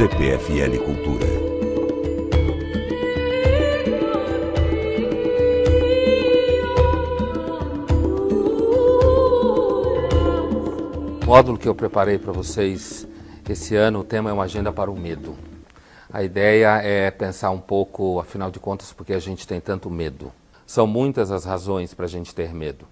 CPFL Cultura. O módulo que eu preparei para vocês esse ano, o tema é uma agenda para o medo. A ideia é pensar um pouco, afinal de contas, por que a gente tem tanto medo. São muitas as razões para a gente ter medo.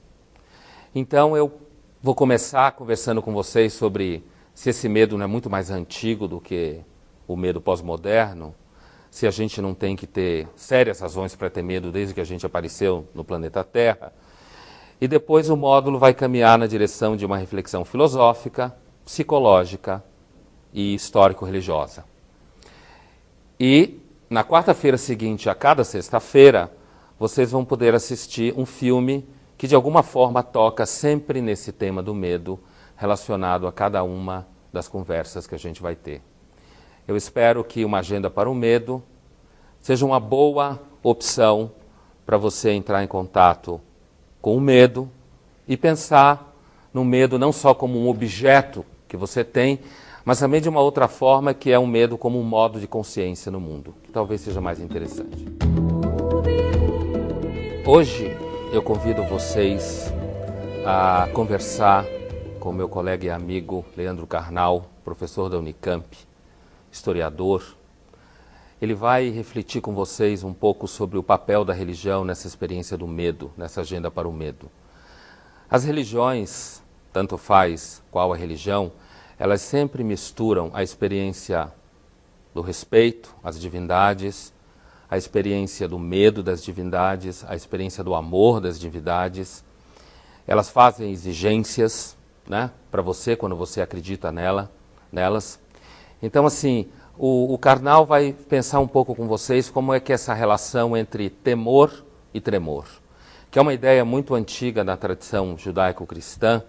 Então eu vou começar conversando com vocês sobre se esse medo não é muito mais antigo do que o medo pós-moderno, se a gente não tem que ter sérias razões para ter medo desde que a gente apareceu no planeta Terra. E depois o módulo vai caminhar na direção de uma reflexão filosófica, psicológica e histórico-religiosa. E na quarta-feira seguinte, a cada sexta-feira, vocês vão poder assistir um filme que de alguma forma toca sempre nesse tema do medo, relacionado a cada uma das conversas que a gente vai ter. Eu espero que uma agenda para o medo seja uma boa opção para você entrar em contato com o medo e pensar no medo não só como um objeto que você tem, mas também de uma outra forma, que é o medo como um modo de consciência no mundo, que talvez seja mais interessante. Hoje eu convido vocês a conversar com meu colega e amigo Leandro Carnal, professor da Unicamp, historiador. Ele vai refletir com vocês um pouco sobre o papel da religião nessa experiência do medo, nessa agenda para o medo. As religiões, tanto faz qual a religião, elas sempre misturam a experiência do respeito às divindades, a experiência do medo das divindades, a experiência do amor das divindades. Elas fazem exigências, né, para você quando você acredita nelas. Então, assim, o Carnal vai pensar um pouco com vocês como é que essa relação entre temor e tremor, que é uma ideia muito antiga na tradição judaico-cristã,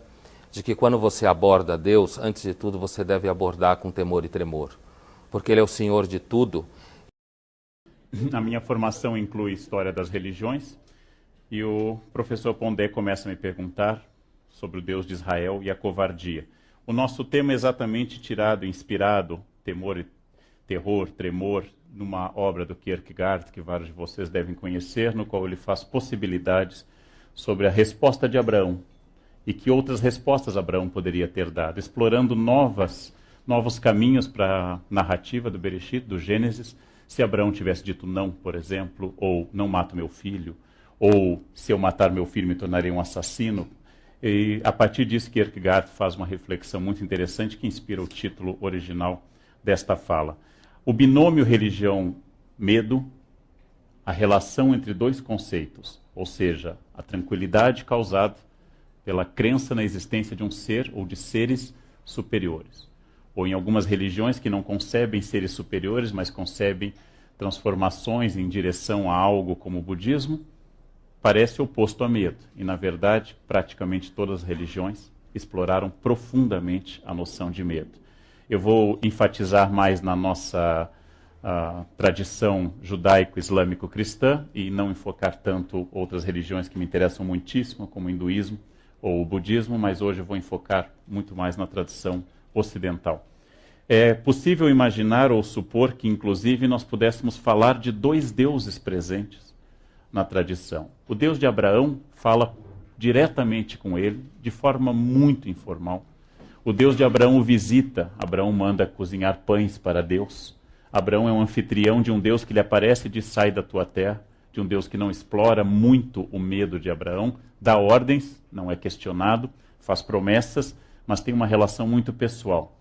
de que quando você aborda Deus, antes de tudo você deve abordar com temor e tremor, porque Ele é o Senhor de tudo. A minha formação inclui história das religiões, e o professor Pondé começa a me perguntar sobre o Deus de Israel e a covardia. O nosso tema é exatamente tirado, inspirado, terror, tremor, numa obra do Kierkegaard, que vários de vocês devem conhecer, no qual ele faz possibilidades sobre a resposta de Abraão e que outras respostas Abraão poderia ter dado, explorando novos caminhos para a narrativa do Bereshit, do Gênesis. Se Abraão tivesse dito não, por exemplo, ou não mato meu filho, ou se eu matar meu filho me tornarei um assassino. E a partir disso, Kierkegaard faz uma reflexão muito interessante que inspira o título original desta fala. O binômio religião-medo, a relação entre dois conceitos, ou seja, a tranquilidade causada pela crença na existência de um ser ou de seres superiores. Ou em algumas religiões que não concebem seres superiores, mas concebem transformações em direção a algo como o budismo, parece oposto a medo. E, na verdade, praticamente todas as religiões exploraram profundamente a noção de medo. Eu vou enfatizar mais na nossa tradição judaico-islâmico-cristã e não enfocar tanto outras religiões que me interessam muitíssimo, como o hinduísmo ou o budismo, mas hoje eu vou enfocar muito mais na tradição ocidental. É possível imaginar ou supor que, inclusive, nós pudéssemos falar de dois deuses presentes na tradição. O Deus de Abraão fala diretamente com ele, de forma muito informal. O Deus de Abraão o visita, Abraão manda cozinhar pães para Deus. Abraão é um anfitrião de um Deus que lhe aparece e diz: sai da tua terra, de um Deus que não explora muito o medo de Abraão, dá ordens, não é questionado, faz promessas, mas tem uma relação muito pessoal.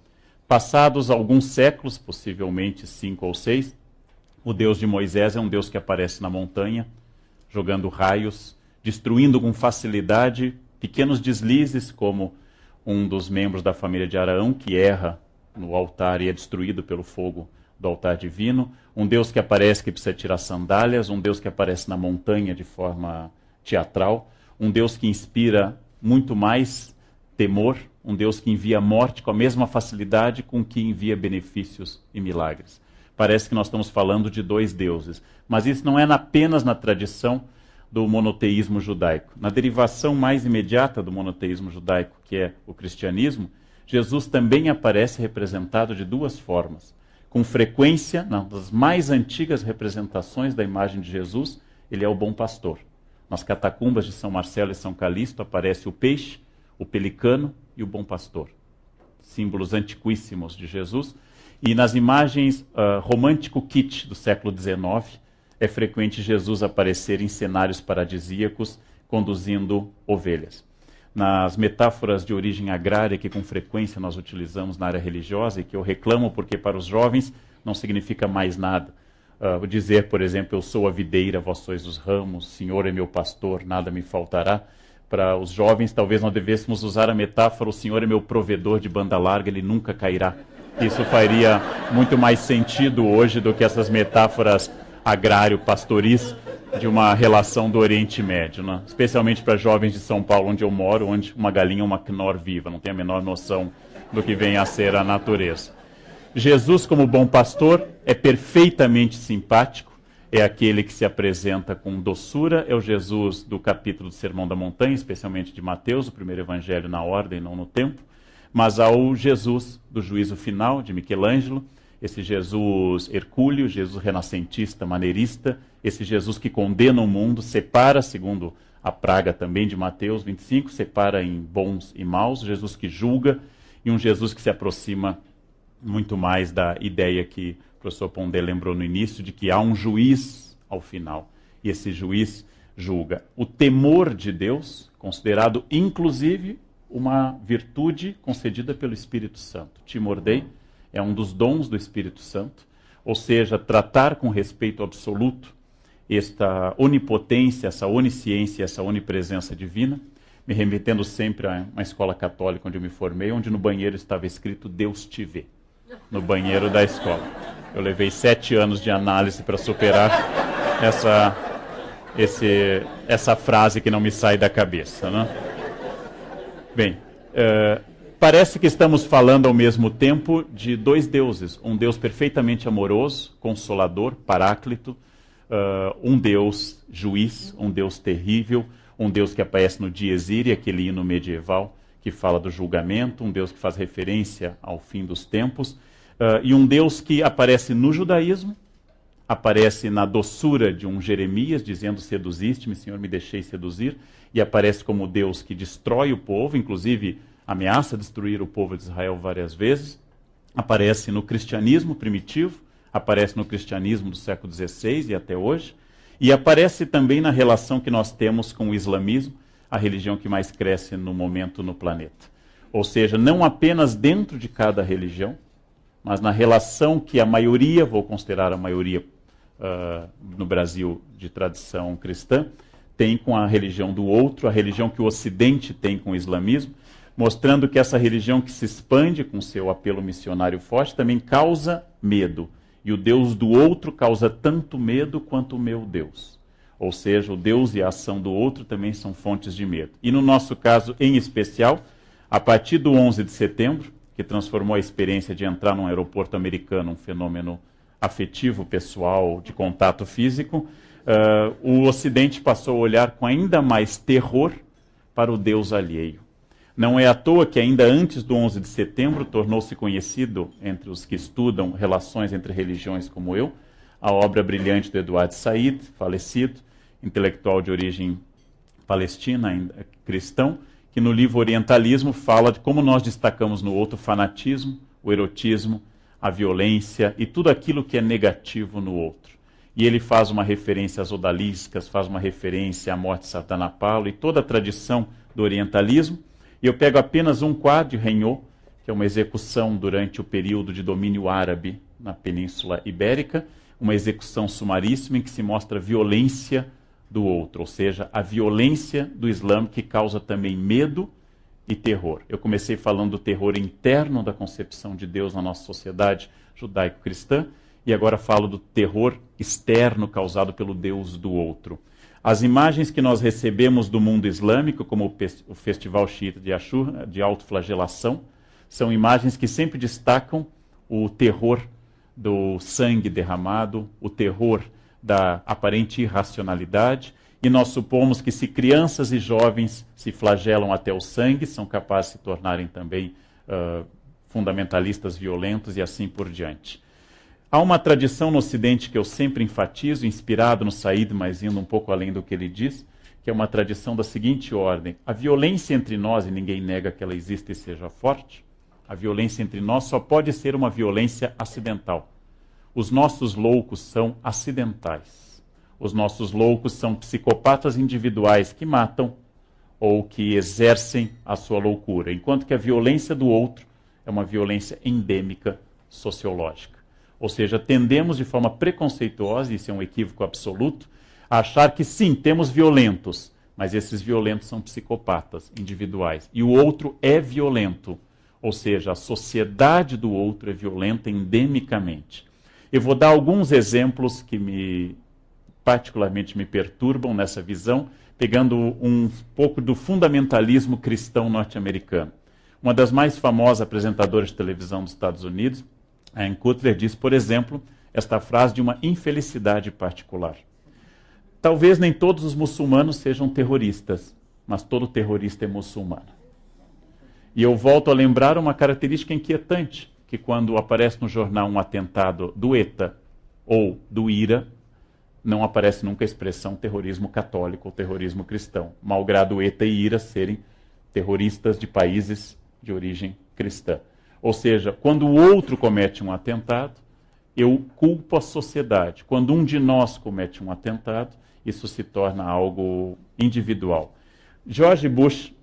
Passados alguns séculos, possivelmente 5 ou 6, o Deus de Moisés é um Deus que aparece na montanha, jogando raios, destruindo com facilidade pequenos deslizes, como um dos membros da família de Arão, que erra no altar e é destruído pelo fogo do altar divino. Um Deus que aparece que precisa tirar sandálias, um Deus que aparece na montanha de forma teatral, um Deus que inspira muito mais temor, um Deus que envia morte com a mesma facilidade com que envia benefícios e milagres. Parece que nós estamos falando de dois deuses, mas isso não é apenas na tradição do monoteísmo judaico. Na derivação mais imediata do monoteísmo judaico, que é o cristianismo, Jesus também aparece representado de duas formas, com frequência, nas mais antigas representações da imagem de Jesus, ele é o bom pastor. Nas catacumbas de São Marcelo e São Calixto aparece o peixe, o pelicano e o bom pastor. Símbolos antiquíssimos de Jesus. E nas imagens romântico kitsch do século XIX, é frequente Jesus aparecer em cenários paradisíacos, conduzindo ovelhas. Nas metáforas de origem agrária que com frequência nós utilizamos na área religiosa e que eu reclamo porque para os jovens não significa mais nada. Dizer, por exemplo, eu sou a videira, vós sois os ramos, Senhor é meu pastor, nada me faltará. Para os jovens, talvez nós devêssemos usar a metáfora, o Senhor é meu provedor de banda larga, ele nunca cairá. Isso faria muito mais sentido hoje do que essas metáforas agrário-pastoris de uma relação do Oriente Médio, né? Especialmente para jovens de São Paulo, onde eu moro, onde uma galinha é uma Knorr viva, não tem a menor noção do que vem a ser a natureza. Jesus, como bom pastor, é perfeitamente simpático, é aquele que se apresenta com doçura, é o Jesus do capítulo do Sermão da Montanha, especialmente de Mateus, o primeiro evangelho na ordem, não no tempo, mas ao Jesus do juízo final, de Michelangelo, esse Jesus hercúleo, Jesus renascentista, maneirista, esse Jesus que condena o mundo, separa, segundo a praga também de Mateus 25, separa em bons e maus, Jesus que julga, e um Jesus que se aproxima muito mais da ideia que o professor Pondé lembrou no início, de que há um juiz ao final, e esse juiz julga. O temor de Deus, considerado inclusive uma virtude concedida pelo Espírito Santo. Timor Dei é um dos dons do Espírito Santo, ou seja, tratar com respeito absoluto esta onipotência, essa onisciência, essa onipresença divina, me remetendo sempre a uma escola católica onde eu me formei, onde no banheiro estava escrito Deus te vê, no banheiro da escola. Eu levei 7 anos de análise para superar essa frase que não me sai da cabeça, né? Bem, parece que estamos falando ao mesmo tempo de dois deuses. Um Deus perfeitamente amoroso, consolador, paráclito, um Deus juiz, um Deus terrível, um Deus que aparece no Dies Irae, aquele hino medieval que fala do julgamento, um Deus que faz referência ao fim dos tempos, e um Deus que aparece no judaísmo, aparece na doçura de um Jeremias, dizendo, seduziste-me, Senhor, me deixei seduzir, e aparece como Deus que destrói o povo, inclusive ameaça destruir o povo de Israel várias vezes, aparece no cristianismo primitivo, aparece no cristianismo do século XVI e até hoje, e aparece também na relação que nós temos com o islamismo, a religião que mais cresce no momento no planeta. Ou seja, não apenas dentro de cada religião, mas na relação que a maioria, vou considerar a maioria no Brasil de tradição cristã, tem com a religião do outro, a religião que o Ocidente tem com o islamismo, mostrando que essa religião que se expande com seu apelo missionário forte também causa medo. E o Deus do outro causa tanto medo quanto o meu Deus. Ou seja, o Deus e a ação do outro também são fontes de medo. E no nosso caso, em especial, a partir do 11 de setembro, que transformou a experiência de entrar num aeroporto americano, um fenômeno afetivo, pessoal, de contato físico, o Ocidente passou a olhar com ainda mais terror para o Deus alheio. Não é à toa que ainda antes do 11 de setembro tornou-se conhecido entre os que estudam relações entre religiões como eu, a obra brilhante do Eduardo Said, falecido, intelectual de origem palestina, cristão, que no livro Orientalismo fala de como nós destacamos no outro o fanatismo, o erotismo, a violência e tudo aquilo que é negativo no outro. E ele faz uma referência às odaliscas, faz uma referência à morte de Sardanapalo e toda a tradição do orientalismo. E eu pego apenas um quadro de Regnault, que é uma execução durante o período de domínio árabe na Península Ibérica, uma execução sumaríssima em que se mostra a violência do outro, ou seja, a violência do Islã que causa também medo e terror. Eu comecei falando do terror interno da concepção de Deus na nossa sociedade judaico-cristã, e agora falo do terror externo causado pelo Deus do outro. As imagens que nós recebemos do mundo islâmico, como o Festival Xiita de Ashura, de autoflagelação, são imagens que sempre destacam o terror do sangue derramado, o terror da aparente irracionalidade, e nós supomos que se crianças e jovens se flagelam até o sangue, são capazes de se tornarem também fundamentalistas violentos e assim por diante. Há uma tradição no Ocidente que eu sempre enfatizo, inspirado no Said, mas indo um pouco além do que ele diz, que é uma tradição da seguinte ordem: a violência entre nós, e ninguém nega que ela existe e seja forte, a violência entre nós só pode ser uma violência acidental. Os nossos loucos são acidentais. Os nossos loucos são psicopatas individuais que matam ou que exercem a sua loucura, enquanto que a violência do outro é uma violência endêmica sociológica. Ou seja, tendemos de forma preconceituosa, isso é um equívoco absoluto, a achar que sim, temos violentos, mas esses violentos são psicopatas individuais. E o outro é violento, ou seja, a sociedade do outro é violenta endemicamente. Eu vou dar alguns exemplos que particularmente me perturbam nessa visão, pegando um pouco do fundamentalismo cristão norte-americano. Uma das mais famosas apresentadoras de televisão dos Estados Unidos, a Ann Coulter, diz, por exemplo, esta frase de uma infelicidade particular. Talvez nem todos os muçulmanos sejam terroristas, mas todo terrorista é muçulmano. E eu volto a lembrar uma característica inquietante, que quando aparece no jornal um atentado do ETA ou do IRA, não aparece nunca a expressão terrorismo católico ou terrorismo cristão, malgrado ETA e IRA serem terroristas de países de origem cristã. Ou seja, quando o outro comete um atentado, eu culpo a sociedade. Quando um de nós comete um atentado, isso se torna algo individual. George Bush,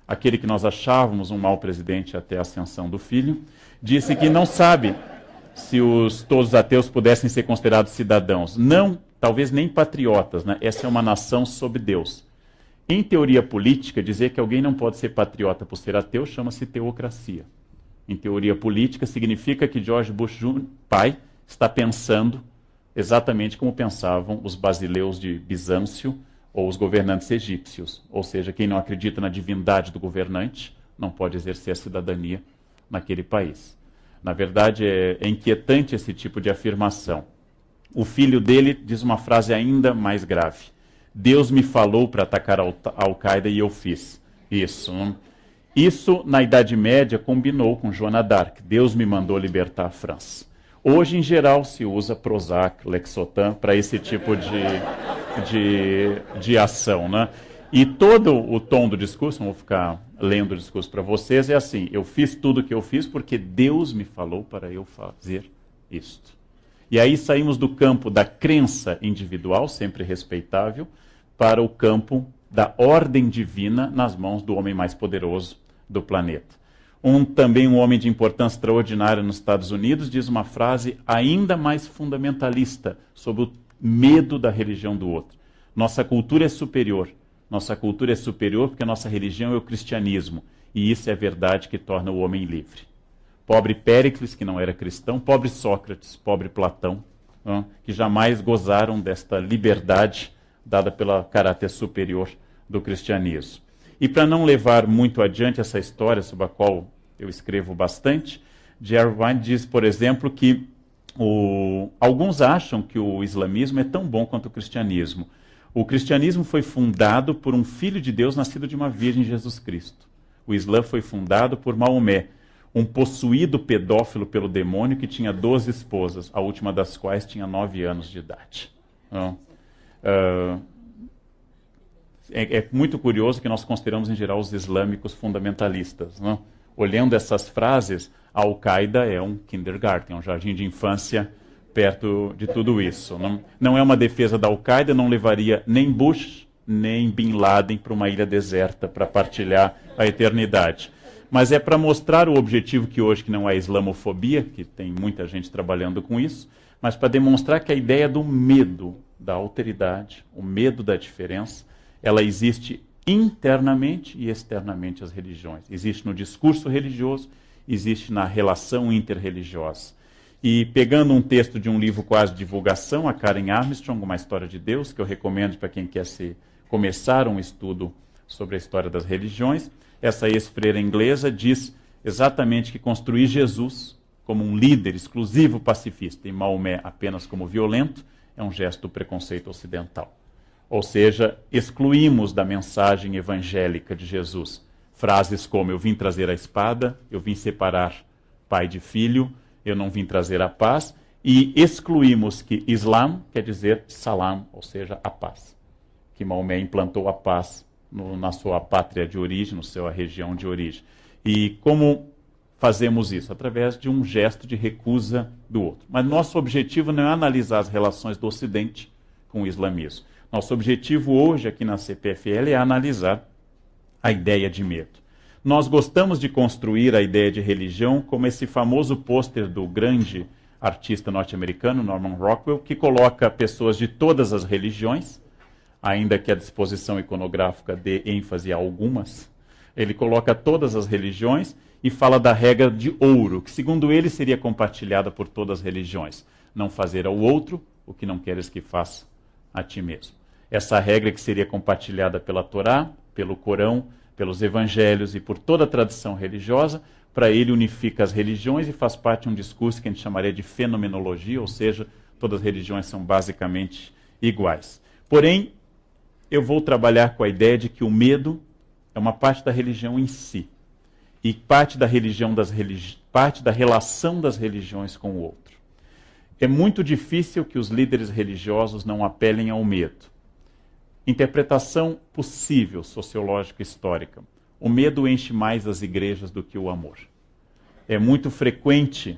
aquele que nós achávamos um mau presidente até a ascensão do filho, disse que não sabe se todos os ateus pudessem ser considerados cidadãos. Não, talvez nem patriotas, né? Essa é uma nação sob Deus. Em teoria política, dizer que alguém não pode ser patriota por ser ateu chama-se teocracia. Em teoria política, significa que George Bush Jr., pai, está pensando exatamente como pensavam os basileus de Bizâncio ou os governantes egípcios. Ou seja, quem não acredita na divindade do governante não pode exercer a cidadania naquele país. Na verdade, é inquietante esse tipo de afirmação. O filho dele diz uma frase ainda mais grave. Deus me falou para atacar a Al-Qaeda e eu fiz isso. Isso, na Idade Média, combinou com Joana d'Arc. Deus me mandou libertar a França. Hoje, em geral, se usa Prozac, Lexotan para esse tipo de ação, né? E todo o tom do discurso, não vou ficar lendo o discurso para vocês, é assim: eu fiz tudo o que eu fiz porque Deus me falou para eu fazer isto. E aí saímos do campo da crença individual, sempre respeitável, para o campo da ordem divina nas mãos do homem mais poderoso do planeta. Também um homem de importância extraordinária nos Estados Unidos diz uma frase ainda mais fundamentalista sobre o medo da religião do outro. Nossa cultura é superior. Nossa cultura é superior porque a nossa religião é o cristianismo. E isso é a verdade que torna o homem livre. Pobre Péricles, que não era cristão, pobre Sócrates, pobre Platão, que jamais gozaram desta liberdade dada pelo caráter superior do cristianismo. E para não levar muito adiante essa história, sobre a qual eu escrevo bastante, Jerry Wine diz, por exemplo, que alguns acham que o islamismo é tão bom quanto o cristianismo. O cristianismo foi fundado por um filho de Deus nascido de uma virgem, Jesus Cristo. O Islã foi fundado por Maomé, um possuído pedófilo pelo demônio que tinha 12 esposas, a última das quais tinha 9 anos de idade. É muito curioso que nós consideramos, em geral, os islâmicos fundamentalistas. Não? Olhando essas frases, a Al-Qaeda é um kindergarten, um jardim de infância perto de tudo isso. Não é uma defesa da Al-Qaeda, não levaria nem Bush, nem Bin Laden para uma ilha deserta para partilhar a eternidade. Mas é para mostrar o objetivo que hoje que não é a islamofobia, que tem muita gente trabalhando com isso, mas para demonstrar que a ideia do medo da alteridade, o medo da diferença, ela existe internamente e externamente às religiões. Existe no discurso religioso, existe na relação interreligiosa. E pegando um texto de um livro quase de divulgação, a Karen Armstrong, Uma História de Deus, que eu recomendo para quem quer começar um estudo sobre a história das religiões, essa ex-freira inglesa diz exatamente que construir Jesus como um líder exclusivo pacifista e Maomé apenas como violento é um gesto do preconceito ocidental. Ou seja, excluímos da mensagem evangélica de Jesus frases como: eu vim trazer a espada, eu vim separar pai de filho, eu não vim trazer a paz, e excluímos que Islã quer dizer salam, ou seja, a paz. Que Maomé implantou a paz na sua pátria de origem, na sua região de origem. E como fazemos isso? Através de um gesto de recusa do outro. Mas nosso objetivo não é analisar as relações do Ocidente com o islamismo. Nosso objetivo hoje aqui na CPFL é analisar a ideia de medo. Nós gostamos de construir a ideia de religião como esse famoso pôster do grande artista norte-americano, Norman Rockwell, que coloca pessoas de todas as religiões, ainda que a disposição iconográfica dê ênfase a algumas. Ele coloca todas as religiões e fala da regra de ouro, que segundo ele seria compartilhada por todas as religiões. Não fazer ao outro o que não queres que faça a ti mesmo. Essa regra que seria compartilhada pela Torá, pelo Corão, pelos evangelhos e por toda a tradição religiosa, para ele unifica as religiões e faz parte de um discurso que a gente chamaria de fenomenologia, ou seja, todas as religiões são basicamente iguais. Porém, eu vou trabalhar com a ideia de que o medo é uma parte da religião em si e parte da relação das religiões com o outro. É muito difícil que os líderes religiosos não apelem ao medo. Interpretação possível, sociológica e histórica. O medo enche mais as igrejas do que o amor. É muito frequente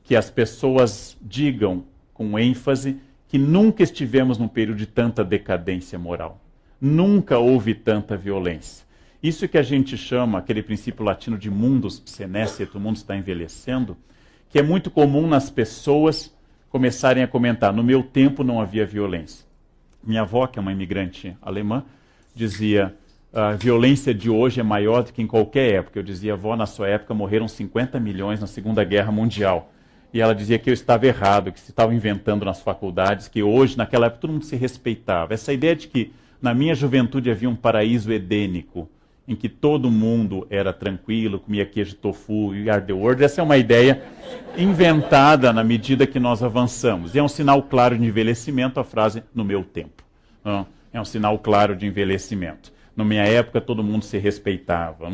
que as pessoas digam com ênfase que nunca estivemos num período de tanta decadência moral. Nunca houve tanta violência. Isso que a gente chama, aquele princípio latino de mundus senescet, o mundo está envelhecendo, que é muito comum nas pessoas começarem a comentar, no meu tempo não havia violência. Minha avó, que é uma imigrante alemã, dizia, a violência de hoje é maior do que em qualquer época. Eu dizia, avó, na sua época morreram 50 milhões na Segunda Guerra Mundial. E ela dizia que eu estava errado, que se estava inventando nas faculdades, que hoje, naquela época, todo mundo se respeitava. Essa ideia de que na minha juventude havia um paraíso edênico, em que todo mundo era tranquilo, comia queijo tofu e are the world, essa é uma ideia inventada na medida que nós avançamos. E é um sinal claro de envelhecimento a frase, no meu tempo. É um sinal claro de envelhecimento. Na minha época, todo mundo se respeitava.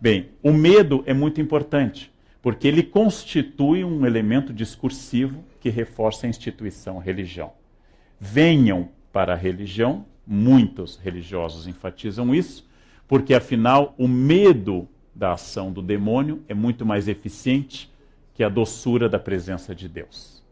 Bem, o medo é muito importante, porque ele constitui um elemento discursivo que reforça a instituição religião. Venham para a religião, muitos religiosos enfatizam isso, porque afinal o medo da ação do demônio é muito mais eficiente que a doçura da presença de Deus.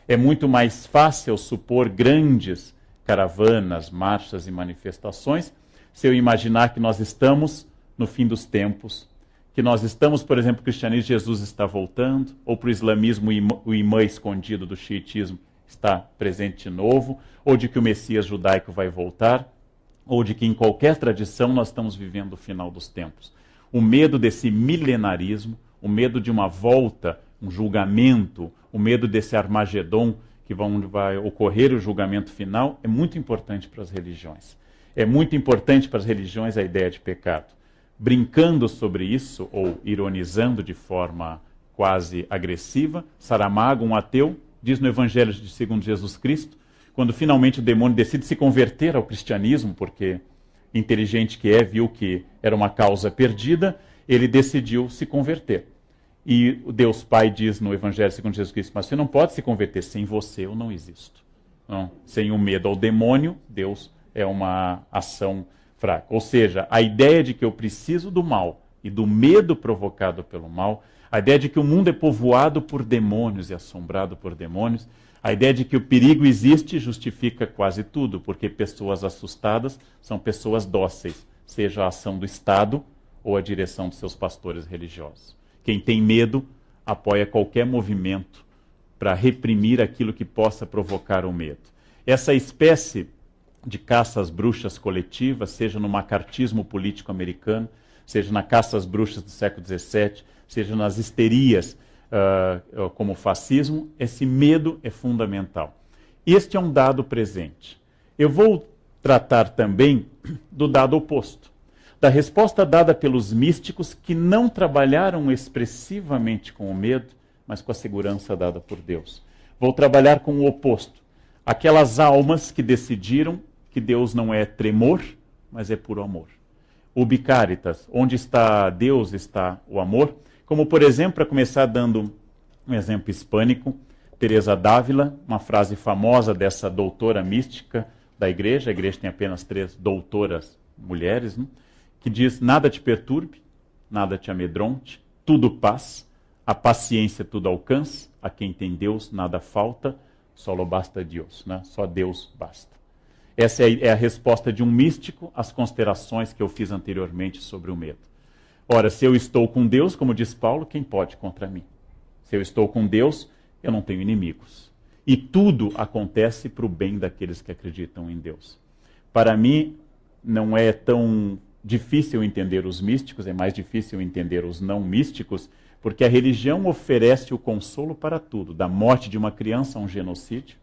É muito mais fácil supor grandes caravanas, marchas e manifestações se eu imaginar que nós estamos no fim dos tempos, que nós estamos, por exemplo, o cristianismo, Jesus está voltando, ou para o islamismo o imã escondido do xiitismo está presente de novo, ou de que o Messias judaico vai voltar, ou de que em qualquer tradição nós estamos vivendo o final dos tempos. O medo desse milenarismo, o medo de uma volta, um julgamento, o medo desse Armagedon, que vai ocorrer o julgamento final, é muito importante para as religiões. É muito importante para as religiões a ideia de pecado. Brincando sobre isso, ou ironizando de forma quase agressiva, Saramago, um ateu, diz no Evangelho segundo Jesus Cristo, quando finalmente o demônio decide se converter ao cristianismo, porque inteligente que é, viu que era uma causa perdida, ele decidiu se converter. E o Deus Pai diz no Evangelho segundo Jesus Cristo, mas você não pode se converter, sem você eu não existo. Não, sem o medo ao demônio, Deus é uma ação fraca. Ou seja, a ideia de que eu preciso do mal e do medo provocado pelo mal, a ideia de que o mundo é povoado por demônios e assombrado por demônios, a ideia de que o perigo existe justifica quase tudo, porque pessoas assustadas são pessoas dóceis, seja a ação do Estado ou a direção de seus pastores religiosos. Quem tem medo apoia qualquer movimento para reprimir aquilo que possa provocar o medo. Essa espécie de caça às bruxas coletivas, seja no macartismo político americano, seja na caça às bruxas do século XVII, seja nas histerias como o fascismo, esse medo é fundamental. Este é um dado presente. Eu vou tratar também do dado oposto, da resposta dada pelos místicos que não trabalharam expressivamente com o medo, mas com a segurança dada por Deus. Vou trabalhar com o oposto. Aquelas almas que decidiram que Deus não é tremor, mas é puro amor. Ubi caritas, onde está Deus, está o amor. Como, por exemplo, para começar dando um exemplo hispânico, Teresa d'Ávila, uma frase famosa dessa doutora mística da igreja, a igreja tem apenas 3 doutoras mulheres, né? Que diz: nada te perturbe, nada te amedronte, tudo paz, a paciência tudo alcança, a quem tem Deus nada falta, solo basta Deus, né? Só Deus basta. Essa é a resposta de um místico às considerações que eu fiz anteriormente sobre o medo. Ora, se eu estou com Deus, como diz Paulo, quem pode contra mim? Se eu estou com Deus, eu não tenho inimigos. E tudo acontece para o bem daqueles que acreditam em Deus. Para mim, não é tão difícil entender os místicos, é mais difícil entender os não místicos, porque a religião oferece o consolo para tudo, da morte de uma criança a um genocídio,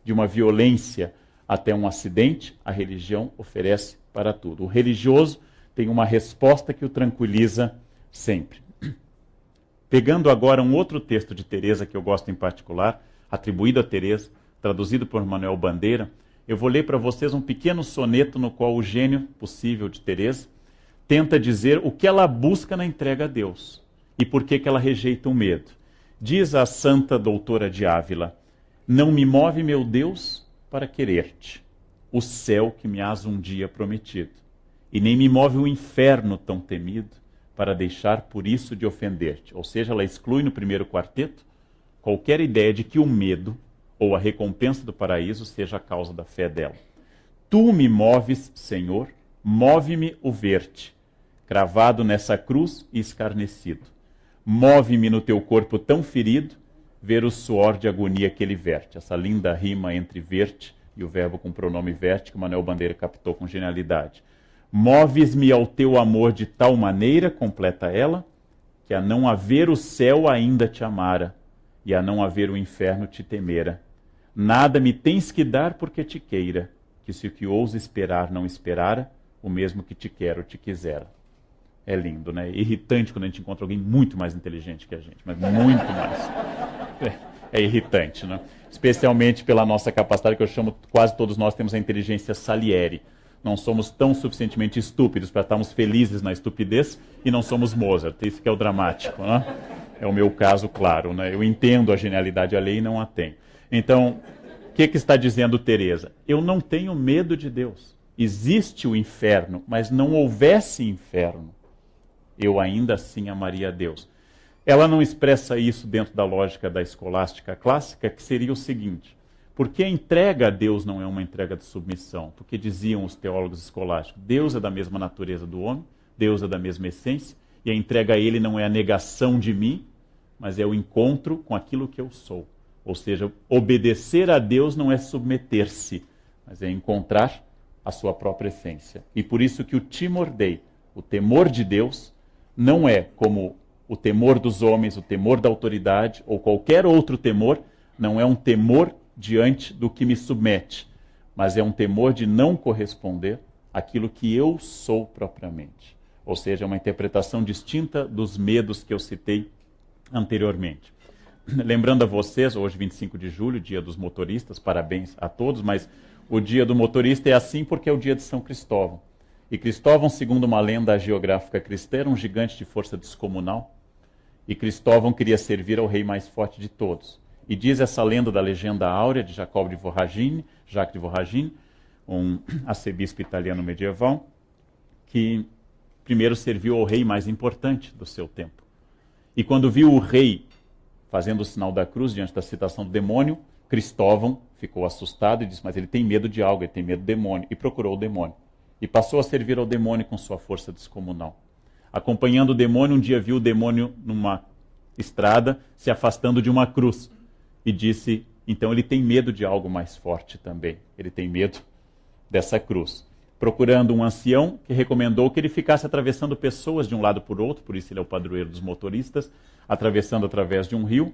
de uma violência até um acidente, a religião oferece para tudo. O religioso tem uma resposta que o tranquiliza sempre. Pegando agora um outro texto de Teresa que eu gosto em particular, atribuído a Teresa, traduzido por Manuel Bandeira, eu vou ler para vocês um pequeno soneto no qual o gênio possível de Teresa tenta dizer o que ela busca na entrega a Deus e por que ela rejeita o medo. Diz a santa doutora de Ávila: não me move, meu Deus, para querer-te, o céu que me has um dia prometido, e nem me move o inferno tão temido, para deixar por isso de ofender-te. Ou seja, ela exclui no primeiro quarteto qualquer ideia de que o medo ou a recompensa do paraíso seja a causa da fé dela. Tu me moves, Senhor, move-me o ver-te, cravado nessa cruz e escarnecido. Move-me no teu corpo tão ferido, ver o suor de agonia que ele verte. Essa linda rima entre ver-te e o verbo com pronome verte, que o Manuel Bandeira captou com genialidade. Moves-me ao teu amor de tal maneira, completa ela, que a não haver o céu ainda te amara, e a não haver o inferno te temera. Nada me tens que dar porque te queira, que se o que ouso esperar não esperara, o mesmo que te quero te quisera. É lindo, né? É irritante quando a gente encontra alguém muito mais inteligente que a gente, mas muito mais. É irritante, né? Especialmente pela nossa capacidade, que eu chamo, quase todos nós temos a inteligência Salieri. Não somos tão suficientemente estúpidos para estarmos felizes na estupidez e não somos Mozart. Isso que é o dramático, né? É o meu caso, claro, né? Eu entendo a genialidade alheia e não a tenho. Então, o que está dizendo Teresa? Eu não tenho medo de Deus. Existe o inferno, mas não houvesse inferno, eu ainda assim amaria a Deus. Ela não expressa isso dentro da lógica da escolástica clássica, que seria o seguinte: porque a entrega a Deus não é uma entrega de submissão? Porque diziam os teólogos escolásticos, Deus é da mesma natureza do homem, Deus é da mesma essência, e a entrega a Ele não é a negação de mim, mas é o encontro com aquilo que eu sou. Ou seja, obedecer a Deus não é submeter-se, mas é encontrar a sua própria essência. E por isso que o timor dei, o temor de Deus, não é como o temor dos homens, o temor da autoridade ou qualquer outro temor, não é um temor diante do que me submete, mas é um temor de não corresponder àquilo que eu sou propriamente. Ou seja, é uma interpretação distinta dos medos que eu citei anteriormente. Lembrando a vocês, hoje 25 de julho, dia dos motoristas, parabéns a todos, mas o dia do motorista é assim porque é o dia de São Cristóvão. E Cristóvão, segundo uma lenda geográfica cristã, era um gigante de força descomunal. E Cristóvão queria servir ao rei mais forte de todos. E diz essa lenda da legenda áurea de Jacques de Voragine, um arcebispo italiano medieval, que primeiro serviu ao rei mais importante do seu tempo. E quando viu o rei fazendo o sinal da cruz diante da citação do demônio, Cristóvão ficou assustado e disse, mas ele tem medo de algo, ele tem medo do demônio. E procurou o demônio. E passou a servir ao demônio com sua força descomunal. Acompanhando o demônio, um dia viu o demônio numa estrada se afastando de uma cruz. E disse, então ele tem medo de algo mais forte também. Ele tem medo dessa cruz. Procurando um ancião que recomendou que ele ficasse atravessando pessoas de um lado por outro, por isso ele é o padroeiro dos motoristas, atravessando através de um rio,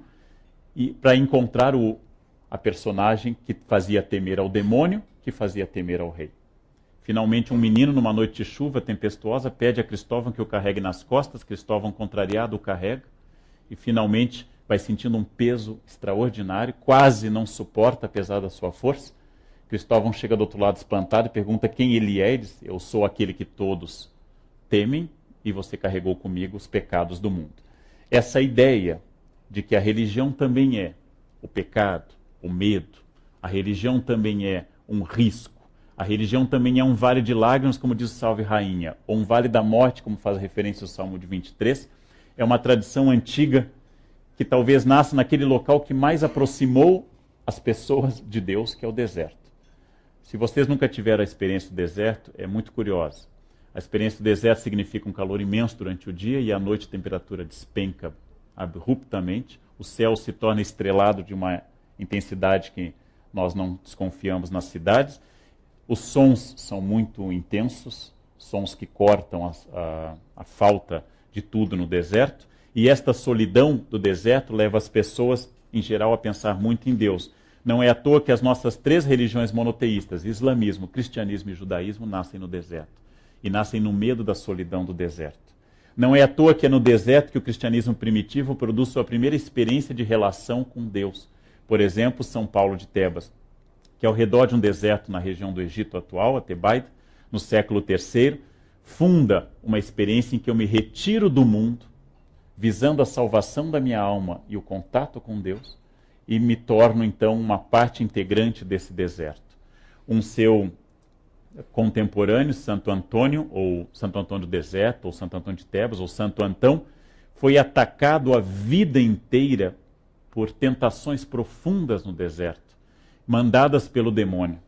e para encontrar a personagem que fazia temer ao demônio, que fazia temer ao rei. Finalmente, um menino, numa noite de chuva tempestuosa, pede a Cristóvão que o carregue nas costas. Cristóvão, contrariado, o carrega. E, finalmente, vai sentindo um peso extraordinário, quase não suporta, apesar da sua força. Cristóvão chega do outro lado espantado e pergunta quem ele é. Ele diz, eu sou aquele que todos temem e você carregou comigo os pecados do mundo. Essa ideia de que a religião também é o pecado, o medo. A religião também é um risco. A religião também é um vale de lágrimas, como diz o Salve Rainha, ou um vale da morte, como faz referência ao Salmo de 23. É uma tradição antiga que talvez nasça naquele local que mais aproximou as pessoas de Deus, que é o deserto. Se vocês nunca tiveram a experiência do deserto, é muito curiosa. A experiência do deserto significa um calor imenso durante o dia e à noite a temperatura despenca abruptamente. O céu se torna estrelado de uma intensidade que nós não desconfiamos nas cidades. Os sons são muito intensos, sons que cortam a falta de tudo no deserto. E esta solidão do deserto leva as pessoas, em geral, a pensar muito em Deus. Não é à toa que as nossas 3 religiões monoteístas, islamismo, cristianismo e judaísmo, nascem no deserto. E nascem no medo da solidão do deserto. Não é à toa que é no deserto que o cristianismo primitivo produz sua primeira experiência de relação com Deus. Por exemplo, São Paulo de Tebas, que ao redor de um deserto na região do Egito atual, a Tebaida, no século III, funda uma experiência em que eu me retiro do mundo, visando a salvação da minha alma e o contato com Deus, e me torno, então, uma parte integrante desse deserto. Um seu contemporâneo, Santo Antônio, ou Santo Antônio do Deserto, ou Santo Antônio de Tebas, ou Santo Antão, foi atacado a vida inteira por tentações profundas no deserto, mandadas pelo demônio.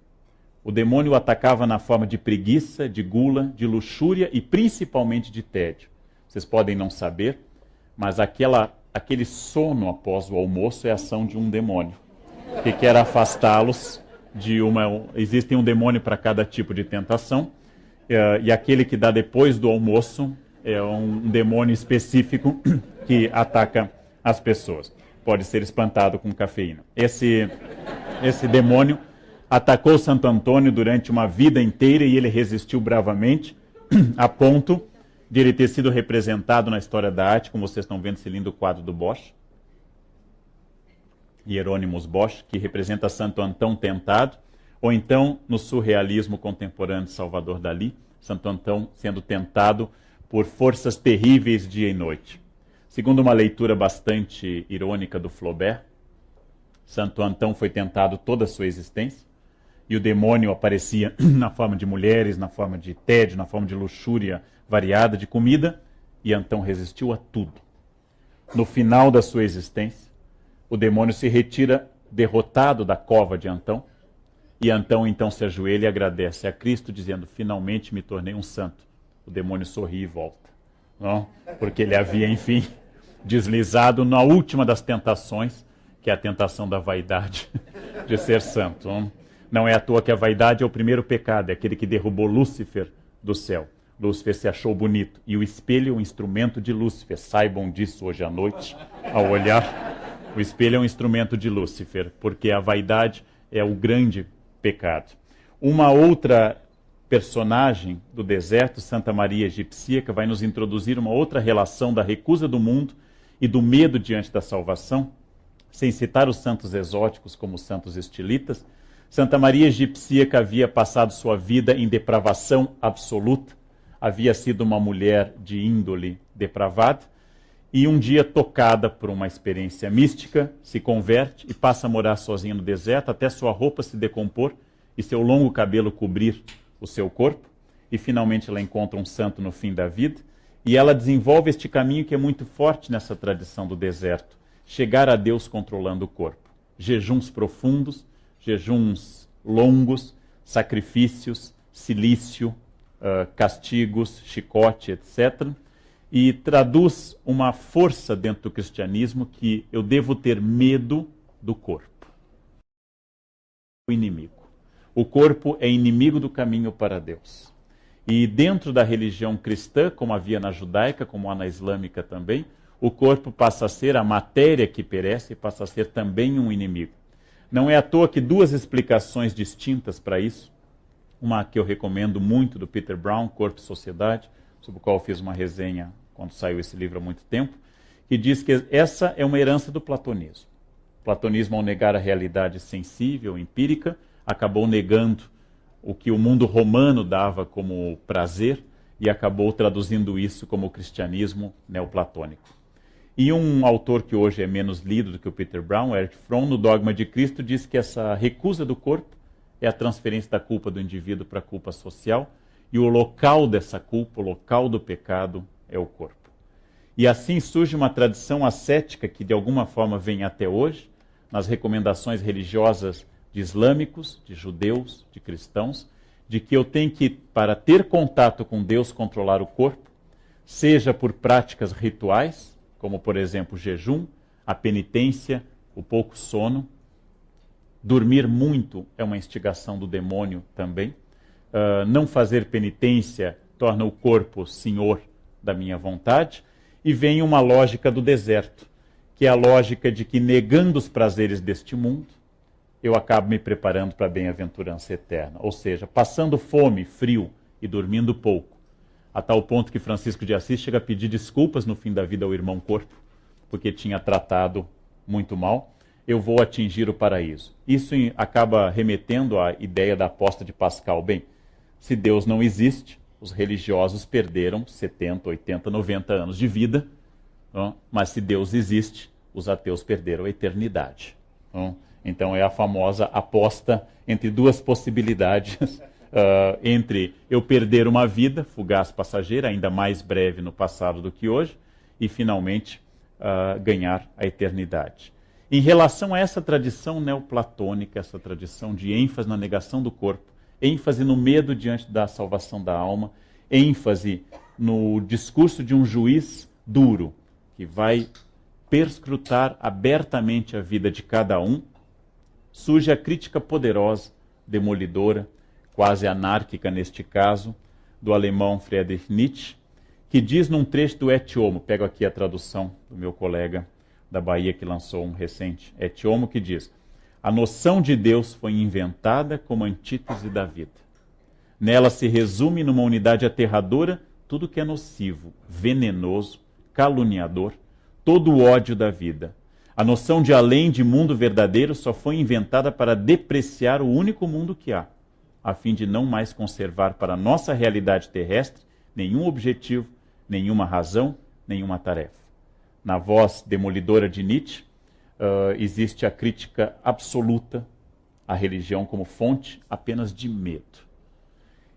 O demônio o atacava na forma de preguiça, de gula, de luxúria e principalmente de tédio. Vocês podem não saber, mas aquele sono após o almoço é a ação de um demônio, que quer afastá-los de uma... Existe um demônio para cada tipo de tentação, e aquele que dá depois do almoço é um demônio específico que ataca as pessoas. Pode ser espantado com cafeína. Esse demônio atacou Santo Antônio durante uma vida inteira e ele resistiu bravamente, a ponto de ele ter sido representado na história da arte, como vocês estão vendo esse lindo quadro do Bosch, Hieronymus Bosch, que representa Santo Antão tentado, ou então no surrealismo contemporâneo de Salvador Dalí, Santo Antão sendo tentado por forças terríveis dia e noite. Segundo uma leitura bastante irônica do Flaubert, Santo Antão foi tentado toda a sua existência, e o demônio aparecia na forma de mulheres, na forma de tédio, na forma de luxúria variada, de comida, e Antão resistiu a tudo. No final da sua existência, o demônio se retira derrotado da cova de Antão, e Antão então se ajoelha e agradece a Cristo, dizendo, finalmente me tornei um santo. O demônio sorri e volta, não? Porque ele havia, enfim, deslizado na última das tentações, que é a tentação da vaidade de ser santo. Não é à toa que a vaidade é o primeiro pecado, é aquele que derrubou Lúcifer do céu. Lúcifer se achou bonito, e o espelho é um instrumento de Lúcifer. Saibam disso hoje à noite, ao olhar. O espelho é um instrumento de Lúcifer, porque a vaidade é o grande pecado. Uma outra personagem do deserto, Santa Maria Egipcíaca, vai nos introduzir uma outra relação da recusa do mundo e do medo diante da salvação, sem citar os santos exóticos como os santos estilitas. Santa Maria Egipcíaca havia passado sua vida em depravação absoluta, havia sido uma mulher de índole depravada, e um dia, tocada por uma experiência mística, se converte e passa a morar sozinha no deserto até sua roupa se decompor e seu longo cabelo cobrir o seu corpo, e finalmente ela encontra um santo no fim da vida, e ela desenvolve este caminho que é muito forte nessa tradição do deserto, chegar a Deus controlando o corpo. Jejuns profundos, jejuns longos, sacrifícios, silício, castigos, chicote, etc., e traduz uma força dentro do cristianismo que eu devo ter medo do corpo. O inimigo. O corpo é inimigo do caminho para Deus. E dentro da religião cristã, como havia na judaica, como há na islâmica também, o corpo passa a ser a matéria que perece, passa a ser também um inimigo. Não é à toa que 2 explicações distintas para isso, uma que eu recomendo muito, do Peter Brown, Corpo e Sociedade, sobre o qual eu fiz uma resenha quando saiu esse livro há muito tempo, que diz que essa é uma herança do platonismo. O platonismo, ao negar a realidade sensível, empírica, acabou negando o que o mundo romano dava como prazer e acabou traduzindo isso como o cristianismo neoplatônico. E um autor que hoje é menos lido do que o Peter Brown, Erich Fromm, no Dogma de Cristo, diz que essa recusa do corpo é a transferência da culpa do indivíduo para a culpa social, e o local dessa culpa, o local do pecado, é o corpo. E assim surge uma tradição ascética que de alguma forma vem até hoje, nas recomendações religiosas de islâmicos, de judeus, de cristãos, de que eu tenho que, para ter contato com Deus, controlar o corpo, seja por práticas rituais, como por exemplo o jejum, a penitência, o pouco sono. Dormir muito é uma instigação do demônio também. Não fazer penitência torna o corpo senhor da minha vontade. E vem uma lógica do deserto, que é a lógica de que, negando os prazeres deste mundo, eu acabo me preparando para a bem-aventurança eterna. Ou seja, passando fome, frio e dormindo pouco, a tal ponto que Francisco de Assis chega a pedir desculpas no fim da vida ao irmão corpo, porque tinha tratado muito mal, eu vou atingir o paraíso. Isso acaba remetendo à ideia da aposta de Pascal. Bem, se Deus não existe, os religiosos perderam 70, 80, 90 anos de vida, não? Mas se Deus existe, os ateus perderam a eternidade. Não? Então é a famosa aposta entre duas possibilidades, entre eu perder uma vida, fugaz passageira, ainda mais breve no passado do que hoje, e finalmente ganhar a eternidade. Em relação a essa tradição neoplatônica, essa tradição de ênfase na negação do corpo, ênfase no medo diante da salvação da alma, ênfase no discurso de um juiz duro, que vai perscrutar abertamente a vida de cada um, surge a crítica poderosa, demolidora, quase anárquica neste caso, do alemão Friedrich Nietzsche, que diz num trecho do Et Homo, pego aqui a tradução do meu colega da Bahia que lançou um recente, Et Homo, que diz: a noção de Deus foi inventada como antítese da vida. Nela se resume numa unidade aterradora tudo que é nocivo, venenoso, caluniador, todo o ódio da vida. A noção de além de mundo verdadeiro só foi inventada para depreciar o único mundo que há, a fim de não mais conservar para a nossa realidade terrestre nenhum objetivo, nenhuma razão, nenhuma tarefa. Na voz demolidora de Nietzsche, existe a crítica absoluta à religião como fonte apenas de medo.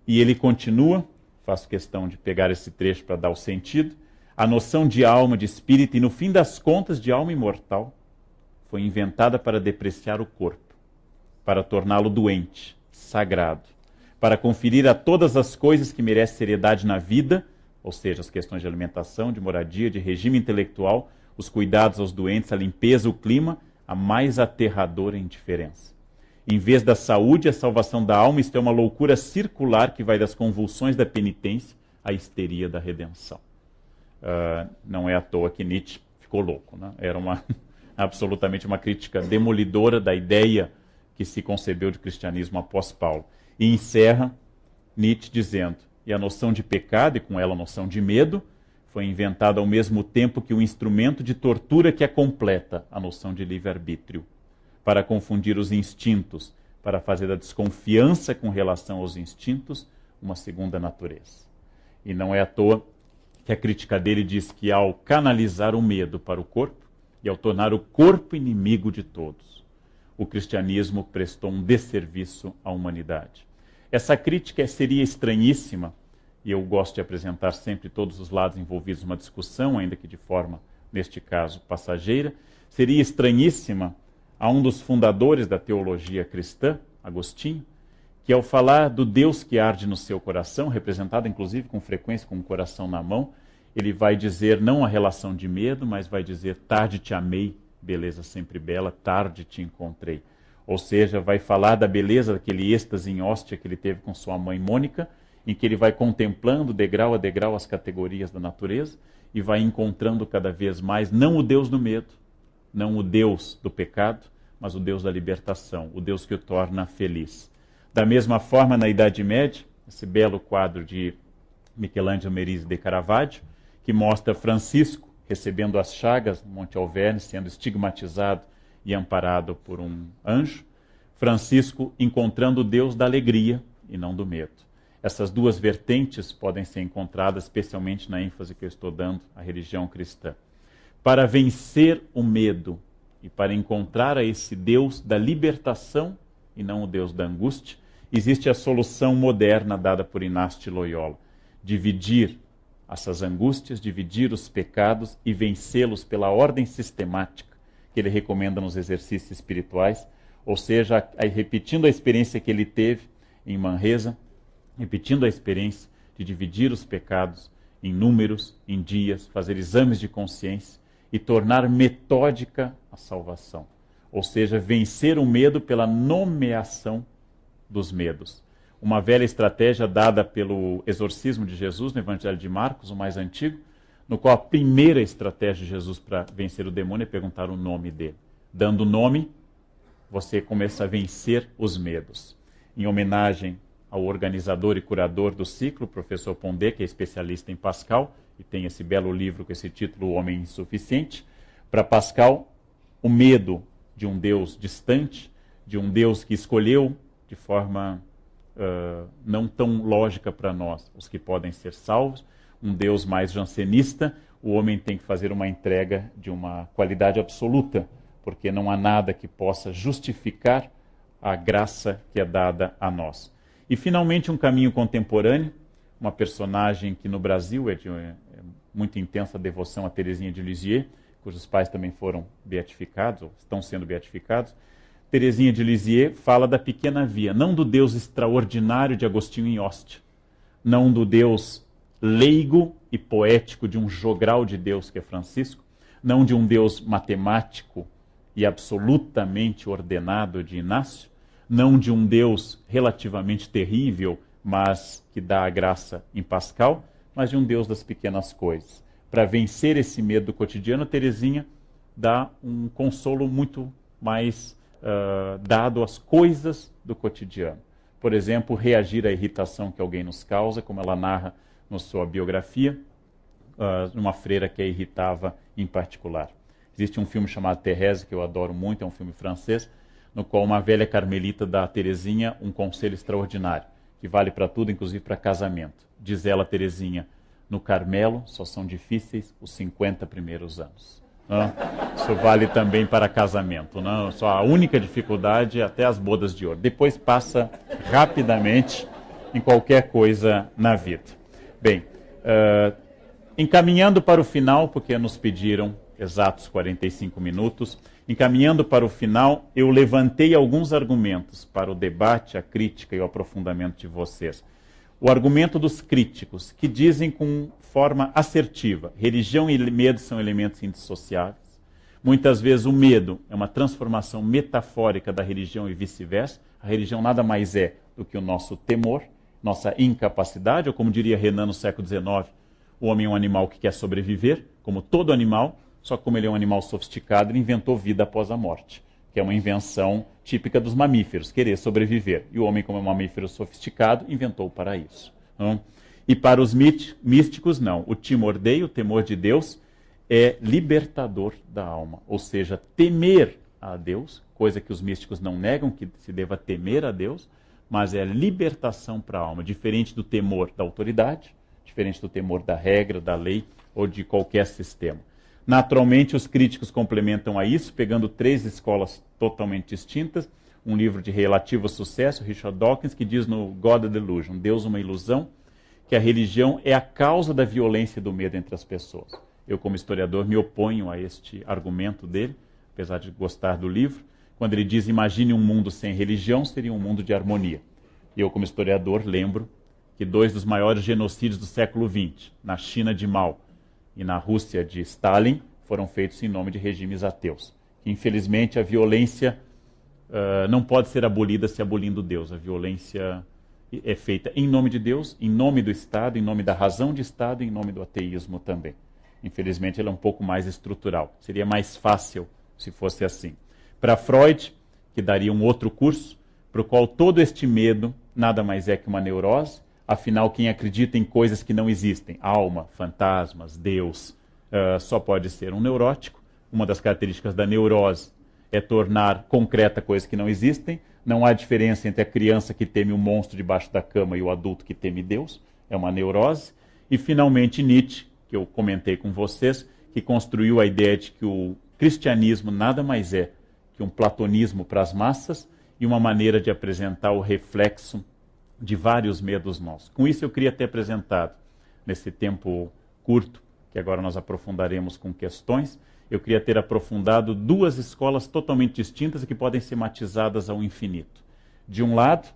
E ele continua, faço questão de pegar esse trecho para dar o sentido, a noção de alma, de espírito e, no fim das contas, de alma imortal, foi inventada para depreciar o corpo, para torná-lo doente, sagrado, para conferir a todas as coisas que merecem seriedade na vida, ou seja, as questões de alimentação, de moradia, de regime intelectual, os cuidados aos doentes, a limpeza, o clima, a mais aterradora indiferença. Em vez da saúde, a salvação da alma, isto é uma loucura circular que vai das convulsões da penitência à histeria da redenção. Não é à toa que Nietzsche ficou louco, né? Era absolutamente uma crítica demolidora da ideia que se concebeu de cristianismo após Paulo. E encerra Nietzsche dizendo: e a noção de pecado, e com ela a noção de medo, foi inventada ao mesmo tempo que o instrumento de tortura que a completa, a noção de livre-arbítrio, para confundir os instintos, para fazer da desconfiança com relação aos instintos uma segunda natureza. E não é à toa que a crítica dele diz que ao canalizar o medo para o corpo e ao tornar o corpo inimigo de todos, o cristianismo prestou um desserviço à humanidade. Essa crítica seria estranhíssima, e eu gosto de apresentar sempre todos os lados envolvidos numa discussão, ainda que de forma, neste caso, passageira, seria estranhíssima a um dos fundadores da teologia cristã, Agostinho, que ao falar do Deus que arde no seu coração, representado inclusive com frequência com o coração na mão, ele vai dizer não a relação de medo, mas vai dizer: tarde te amei, beleza sempre bela, tarde te encontrei. Ou seja, vai falar da beleza daquele êxtase em hóstia que ele teve com sua mãe Mônica, em que ele vai contemplando degrau a degrau as categorias da natureza e vai encontrando cada vez mais não o Deus do medo, não o Deus do pecado, mas o Deus da libertação, o Deus que o torna feliz. Da mesma forma, na Idade Média, esse belo quadro de Michelangelo Merisi de Caravaggio, que mostra Francisco recebendo as chagas no Monte Alverne, sendo estigmatizado e amparado por um anjo, Francisco encontrando o Deus da alegria e não do medo. Essas duas vertentes podem ser encontradas especialmente na ênfase que eu estou dando à religião cristã. para vencer o medo e para encontrar a esse Deus da libertação e não o Deus da angústia, existe a solução moderna dada por Inácio de Loyola: dividir essas angústias, dividir os pecados e vencê-los pela ordem sistemática que ele recomenda nos exercícios espirituais, ou seja, repetindo a experiência que ele teve em Manresa, repetindo a experiência de dividir os pecados em números, em dias, fazer exames de consciência e tornar metódica a salvação. Ou seja, vencer o medo pela nomeação dos medos. Uma velha estratégia dada pelo exorcismo de Jesus no Evangelho de Marcos, o mais antigo, no qual a primeira estratégia de Jesus para vencer o demônio é perguntar o nome dele. Dando nome, você começa a vencer os medos. Em homenagem ao organizador e curador do ciclo, o professor Pondé, que é especialista em Pascal, e tem esse belo livro com esse título, O Homem Insuficiente. Para Pascal, o medo de um Deus distante, de um Deus que escolheu de forma não tão lógica para nós, os que podem ser salvos, um Deus mais jansenista, o homem tem que fazer uma entrega de uma qualidade absoluta, porque não há nada que possa justificar a graça que é dada a nós. E, finalmente, um caminho contemporâneo, uma personagem que no Brasil é de muito intensa devoção a Teresinha de Lisieux, cujos pais também foram beatificados, ou estão sendo beatificados. Teresinha de Lisieux fala da pequena via, não do Deus extraordinário de Agostinho em Ostia, não do Deus leigo e poético de um jogral de Deus que é Francisco, não de um Deus matemático e absolutamente ordenado de Inácio, não de um Deus relativamente terrível, mas que dá a graça em Pascal, mas de um Deus das pequenas coisas. Para vencer esse medo do cotidiano, Teresinha dá um consolo muito mais dado às coisas do cotidiano. Por exemplo, reagir à irritação que alguém nos causa, como ela narra na sua biografia, uma freira que a irritava em particular. Existe um filme chamado Thérèse, que eu adoro muito, é um filme francês, no qual uma velha carmelita dá a Teresinha um conselho extraordinário, que vale para tudo, inclusive para casamento. Diz ela, Teresinha: no Carmelo só são difíceis os 50 primeiros anos. Isso vale também para casamento. Não? Só a única dificuldade é até as bodas de ouro. Depois passa rapidamente em qualquer coisa na vida. Bem, encaminhando para o final, porque nos pediram exatos 45 minutos, encaminhando para o final, eu levantei alguns argumentos para o debate, a crítica e o aprofundamento de vocês. O argumento dos críticos, que dizem com forma assertiva: religião e medo são elementos indissociáveis. Muitas vezes o medo é uma transformação metafórica da religião e vice-versa. A religião nada mais é do que o nosso temor, nossa incapacidade, ou como diria Renan no século XIX, o homem é um animal que quer sobreviver, como todo animal, só que como ele é um animal sofisticado, ele inventou vida após a morte, que é uma invenção típica dos mamíferos, querer sobreviver. E o homem, como é um mamífero sofisticado, inventou o paraíso. Não? E para os místicos, não. O timor dei, o temor de Deus, é libertador da alma. Ou seja, temer a Deus, coisa que os místicos não negam, que se deva temer a Deus, mas é libertação para a alma, diferente do temor da autoridade, diferente do temor da regra, da lei ou de qualquer sistema. Naturalmente, os críticos complementam a isso, pegando 3 escolas totalmente distintas. Um livro de relativo sucesso, Richard Dawkins, que diz no God a Delusion, Deus uma ilusão, que a religião é a causa da violência e do medo entre as pessoas. Eu, como historiador, me oponho a este argumento dele, apesar de gostar do livro. Quando ele diz, imagine um mundo sem religião, seria um mundo de harmonia. E eu, como historiador, lembro que 2 dos maiores genocídios do século XX, na China de Mao e na Rússia de Stalin, foram feitos em nome de regimes ateus. Infelizmente, a violência não pode ser abolida se abolindo Deus. A violência é feita em nome de Deus, em nome do Estado, em nome da razão de Estado e em nome do ateísmo também. Infelizmente, ela é um pouco mais estrutural. Seria mais fácil se fosse assim. Para Freud, que daria um outro curso, para o qual todo este medo nada mais é que uma neurose. Afinal, quem acredita em coisas que não existem, alma, fantasmas, Deus, só pode ser um neurótico. Uma das características da neurose é tornar concreta coisas que não existem. Não há diferença entre a criança que teme um monstro debaixo da cama e o adulto que teme Deus. É uma neurose. E, finalmente, Nietzsche, que eu comentei com vocês, que construiu a ideia de que o cristianismo nada mais é que um platonismo para as massas e uma maneira de apresentar o reflexo de vários medos nossos. Com isso eu queria ter apresentado, nesse tempo curto, que agora nós aprofundaremos com questões, eu queria ter aprofundado duas escolas totalmente distintas e que podem ser matizadas ao infinito. De um lado,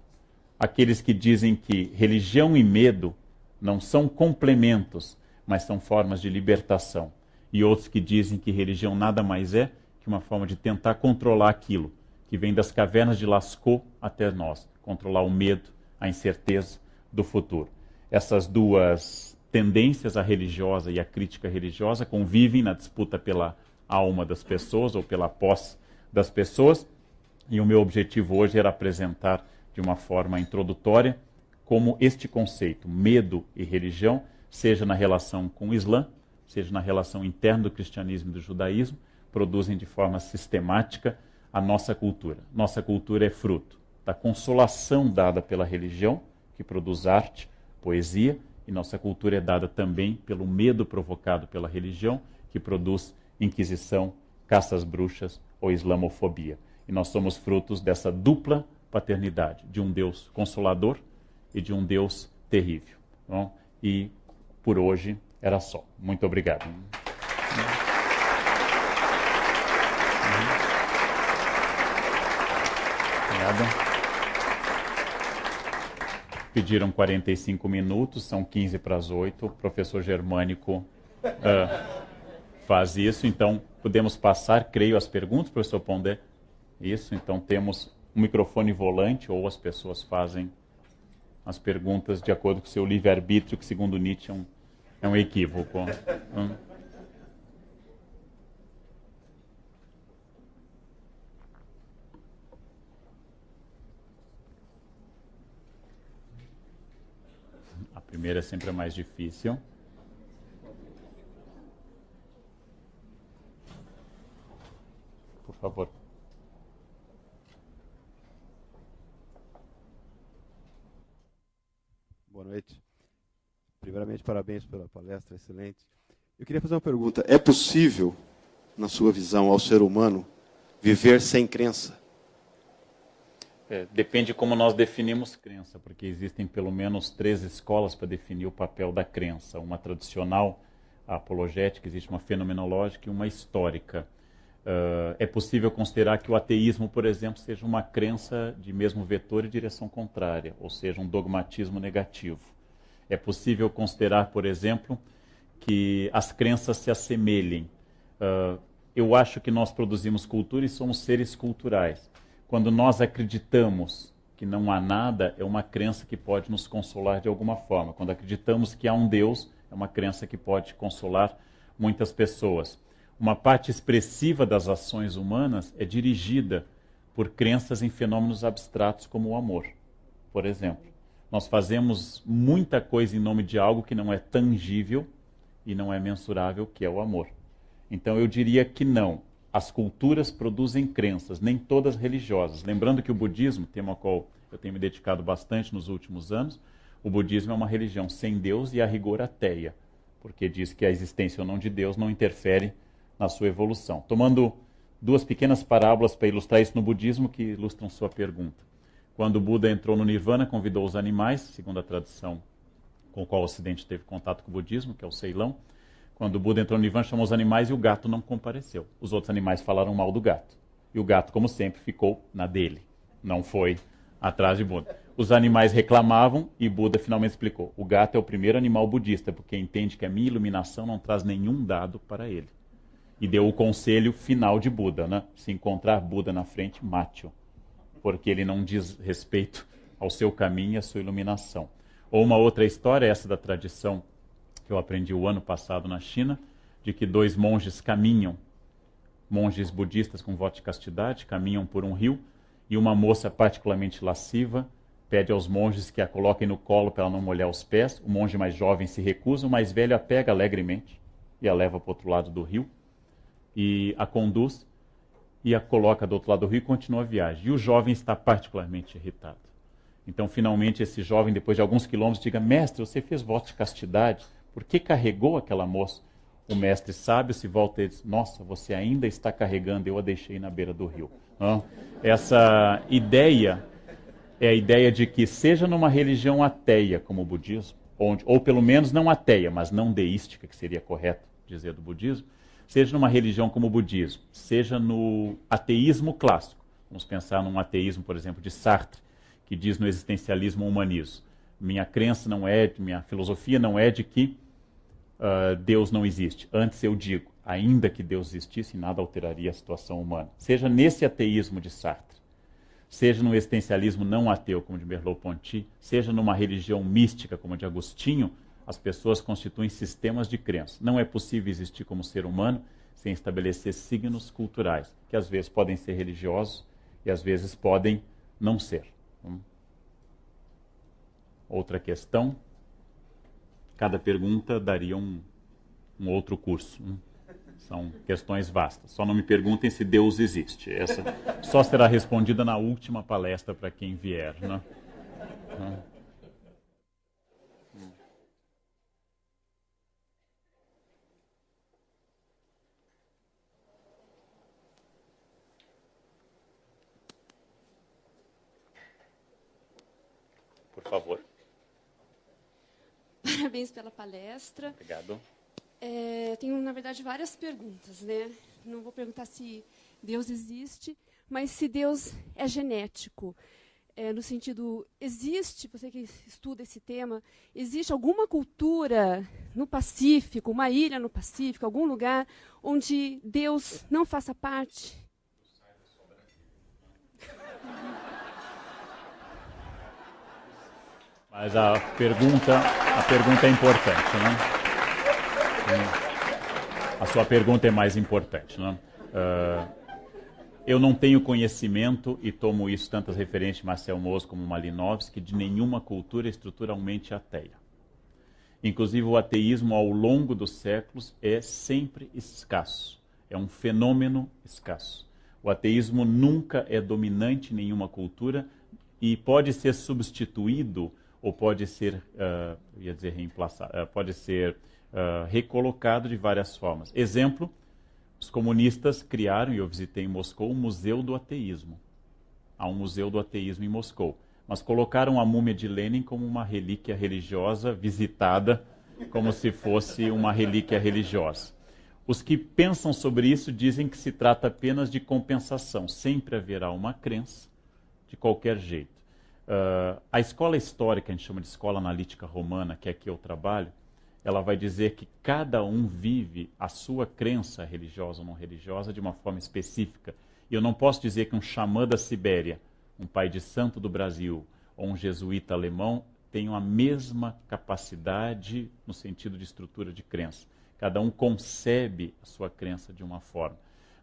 aqueles que dizem que religião e medo não são complementos, mas são formas de libertação. E outros que dizem que religião nada mais é que uma forma de tentar controlar aquilo que vem das cavernas de Lascaux até nós, controlar o medo, a incerteza do futuro. Essas duas tendências, a religiosa e a crítica religiosa, convivem na disputa pela alma das pessoas ou pela posse das pessoas, e o meu objetivo hoje era apresentar de uma forma introdutória como este conceito, medo e religião, seja na relação com o Islã, seja na relação interna do cristianismo e do judaísmo, produzem de forma sistemática a nossa cultura. Nossa cultura é fruto da consolação dada pela religião, que produz arte, poesia, e nossa cultura é dada também pelo medo provocado pela religião, que produz inquisição, caças bruxas ou islamofobia. E nós somos frutos dessa dupla paternidade, de um Deus consolador e de um Deus terrível. Bom, e por hoje era só. Muito obrigado. Obrigado. Pediram 45 minutos, são 15 para as 8. O professor Germânico faz isso, então podemos passar, creio, as perguntas, professor Pondé. Isso, então temos um microfone volante, ou as pessoas fazem as perguntas de acordo com o seu livre-arbítrio, que segundo Nietzsche é um equívoco. A primeira é sempre a mais difícil. Por favor. Boa noite. Primeiramente, parabéns pela palestra, excelente. Eu queria fazer uma pergunta. É possível, na sua visão, ao ser humano, viver sem crença? Depende de como nós definimos crença, porque existem pelo menos 3 escolas para definir o papel da crença. Uma tradicional, a apologética, existe uma fenomenológica e uma histórica. É possível considerar que o ateísmo, por exemplo, seja uma crença de mesmo vetor e direção contrária, ou seja, um dogmatismo negativo. É possível considerar, por exemplo, que as crenças se assemelhem. Eu acho que nós produzimos cultura e somos seres culturais. Quando nós acreditamos que não há nada, é uma crença que pode nos consolar de alguma forma. Quando acreditamos que há um Deus, é uma crença que pode consolar muitas pessoas. Uma parte expressiva das ações humanas é dirigida por crenças em fenômenos abstratos como o amor, por exemplo. Nós fazemos muita coisa em nome de algo que não é tangível e não é mensurável, que é o amor. Então eu diria que não. As culturas produzem crenças, nem todas religiosas. Lembrando que o budismo, tema ao qual eu tenho me dedicado bastante nos últimos anos, o budismo é uma religião sem Deus e a rigor ateia, porque diz que a existência ou não de Deus não interfere na sua evolução. Tomando 2 pequenas parábolas para ilustrar isso no budismo, que ilustram sua pergunta. Quando o Buda entrou no Nirvana, convidou os animais, segundo a tradição com a qual o Ocidente teve contato com o budismo, que é o Ceilão. Quando o Buda entrou no Nirvana, chamou os animais e o gato não compareceu. Os outros animais falaram mal do gato. E o gato, como sempre, ficou na dele. Não foi atrás de Buda. Os animais reclamavam e Buda finalmente explicou. O gato é o primeiro animal budista, porque entende que a minha iluminação não traz nenhum dado para ele. E deu o conselho final de Buda, né? Se encontrar Buda na frente, mate-o. Porque ele não diz respeito ao seu caminho e à sua iluminação. Ou uma outra história, essa da tradição que eu aprendi o ano passado na China, de que 2 monges caminham, monges budistas com voto de castidade, caminham por um rio, e uma moça particularmente lasciva pede aos monges que a coloquem no colo para ela não molhar os pés. O monge mais jovem se recusa, o mais velho a pega alegremente e a leva para o outro lado do rio, e a conduz, e a coloca do outro lado do rio e continua a viagem. E o jovem está particularmente irritado. Então, finalmente, esse jovem, depois de alguns quilômetros, diga: mestre, você fez voto de castidade, por que carregou aquela moça? O mestre sábio se volta e diz, nossa, você ainda está carregando, eu a deixei na beira do rio. Essa ideia é a ideia de que seja numa religião ateia, como o budismo, ou pelo menos não ateia, mas não deística, que seria correto dizer do budismo, seja numa religião como o budismo, seja no ateísmo clássico. Vamos pensar num ateísmo, por exemplo, de Sartre, que diz no existencialismo humanismo. Minha crença não é, minha filosofia não é de que Deus não existe. Antes eu digo, ainda que Deus existisse, nada alteraria a situação humana. Seja nesse ateísmo de Sartre, seja no existencialismo não ateu, como de Merleau-Ponty, seja numa religião mística, como a de Agostinho, as pessoas constituem sistemas de crença. Não é possível existir como ser humano sem estabelecer signos culturais, que às vezes podem ser religiosos e às vezes podem não ser. Outra questão. Cada pergunta daria um outro curso. São questões vastas. Só não me perguntem se Deus existe. Essa só será respondida na última palestra para quem vier. Né? Por favor. Parabéns pela palestra. Obrigado. Eu tenho, na verdade, várias perguntas, né? Não vou perguntar se Deus existe, mas se Deus é genético. No sentido, existe, você que estuda esse tema, existe alguma cultura no Pacífico, uma ilha no Pacífico, algum lugar onde Deus não faça parte? Mas a pergunta é importante, né? A sua pergunta é mais importante, né? Eu não tenho conhecimento, e tomo isso tantas referências de Marcel Mauss como Malinowski, de nenhuma cultura estruturalmente ateia. Inclusive o ateísmo ao longo dos séculos é sempre escasso, é um fenômeno escasso. O ateísmo nunca é dominante em nenhuma cultura e pode ser substituído ou pode ser, ia dizer reemplaçado, pode ser recolocado de várias formas. Exemplo, os comunistas criaram, e eu visitei em Moscou, o Museu do Ateísmo. Há um Museu do Ateísmo em Moscou. Mas colocaram a múmia de Lenin como uma relíquia religiosa visitada, como se fosse uma relíquia religiosa. Os que pensam sobre isso dizem que se trata apenas de compensação. Sempre haverá uma crença, de qualquer jeito. A escola histórica, a gente chama de escola analítica romana, que é aqui eu trabalho, ela vai dizer que cada um vive a sua crença religiosa ou não religiosa de uma forma específica. E eu não posso dizer que um xamã da Sibéria, um pai de santo do Brasil ou um jesuíta alemão tenham a mesma capacidade no sentido de estrutura de crença. Cada um concebe a sua crença de uma forma.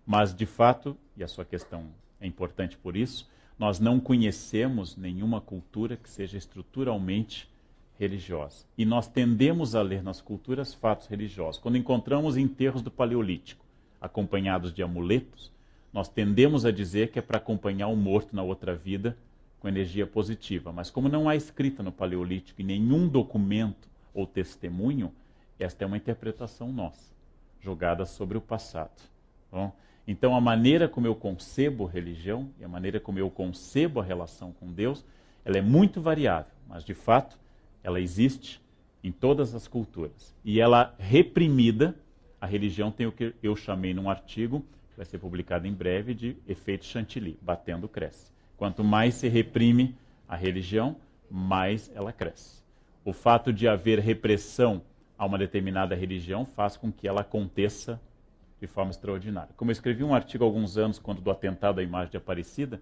Mas, de fato, e a sua questão é importante por isso, nós não conhecemos nenhuma cultura que seja estruturalmente religiosa. E nós tendemos a ler nas culturas fatos religiosos. Quando encontramos enterros do Paleolítico, acompanhados de amuletos, nós tendemos a dizer que é para acompanhar o morto na outra vida com energia positiva. Mas como não há escrita no Paleolítico e nenhum documento ou testemunho, esta é uma interpretação nossa, jogada sobre o passado. Bom, então a maneira como eu concebo religião e a maneira como eu concebo a relação com Deus, ela é muito variável, mas de fato ela existe em todas as culturas. E ela reprimida, a religião tem o que eu chamei num artigo, que vai ser publicado em breve, de efeito chantilly, batendo cresce. Quanto mais se reprime a religião, mais ela cresce. O fato de haver repressão a uma determinada religião faz com que ela aconteça de forma extraordinária. Como eu escrevi um artigo há alguns anos, quando do atentado à imagem de Aparecida,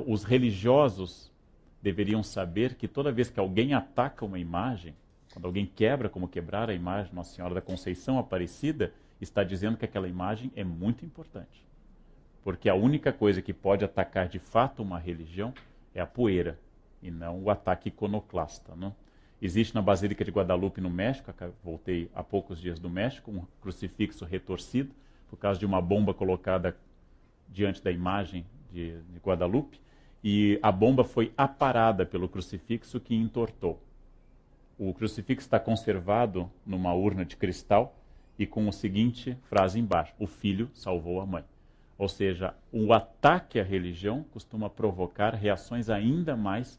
os religiosos deveriam saber que toda vez que alguém ataca uma imagem, quando alguém quebra, como quebrar a imagem de Nossa Senhora da Conceição Aparecida, está dizendo que aquela imagem é muito importante. Porque a única coisa que pode atacar de fato uma religião é a poeira, e não o ataque iconoclasta. Não? Existe na Basílica de Guadalupe, no México, voltei há poucos dias do México, um crucifixo retorcido, por causa de uma bomba colocada diante da imagem de Guadalupe, e a bomba foi aparada pelo crucifixo que entortou. O crucifixo está conservado numa urna de cristal e com a seguinte frase embaixo: o filho salvou a mãe. Ou seja, o ataque à religião costuma provocar reações ainda mais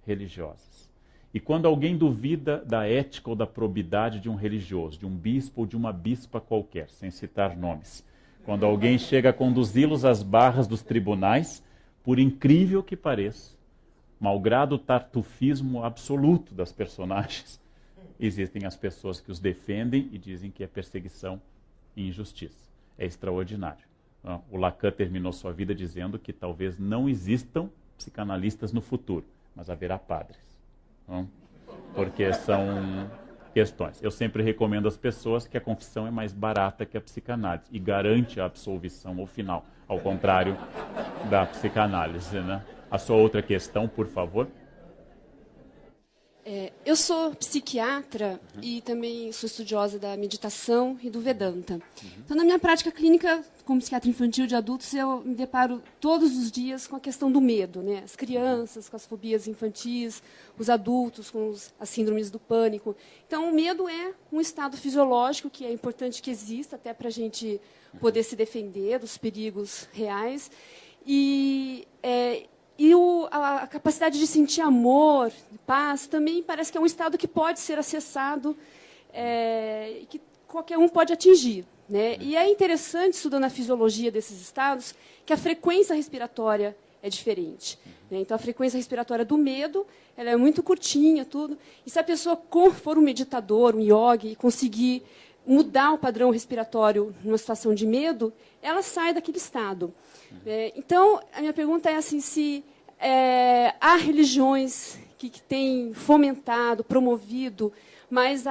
religiosas. E quando alguém duvida da ética ou da probidade de um religioso, de um bispo ou de uma bispa qualquer, sem citar nomes, quando alguém chega a conduzi-los às barras dos tribunais, por incrível que pareça, malgrado o tartufismo absoluto das personagens, existem as pessoas que os defendem e dizem que é perseguição e injustiça. É extraordinário. O Lacan terminou sua vida dizendo que talvez não existam psicanalistas no futuro, mas haverá padres. Porque são questões. Eu sempre recomendo às pessoas que a confissão é mais barata que a psicanálise e garante a absolvição ao final, ao contrário da psicanálise, né? A sua outra questão, por favor. Eu sou psiquiatra e também sou estudiosa da meditação e do Vedanta. Então, na minha prática clínica, como psiquiatra infantil de adultos, eu me deparo todos os dias com a questão do medo, né? As crianças com as fobias infantis, os adultos com as síndromes do pânico. Então, o medo é um estado fisiológico que é importante que exista, até para a gente poder se defender dos perigos reais. E a capacidade de sentir amor, paz, também parece que é um estado que pode ser acessado e que qualquer um pode atingir, né? E é interessante, estudando a fisiologia desses estados, que a frequência respiratória é diferente, né? Então, a frequência respiratória do medo ela é muito curtinha, tudo. E se a pessoa for um meditador, um yogi, e conseguir mudar o padrão respiratório numa situação de medo, ela sai daquele estado. Então, a minha pergunta é assim, se há religiões que têm fomentado, promovido mais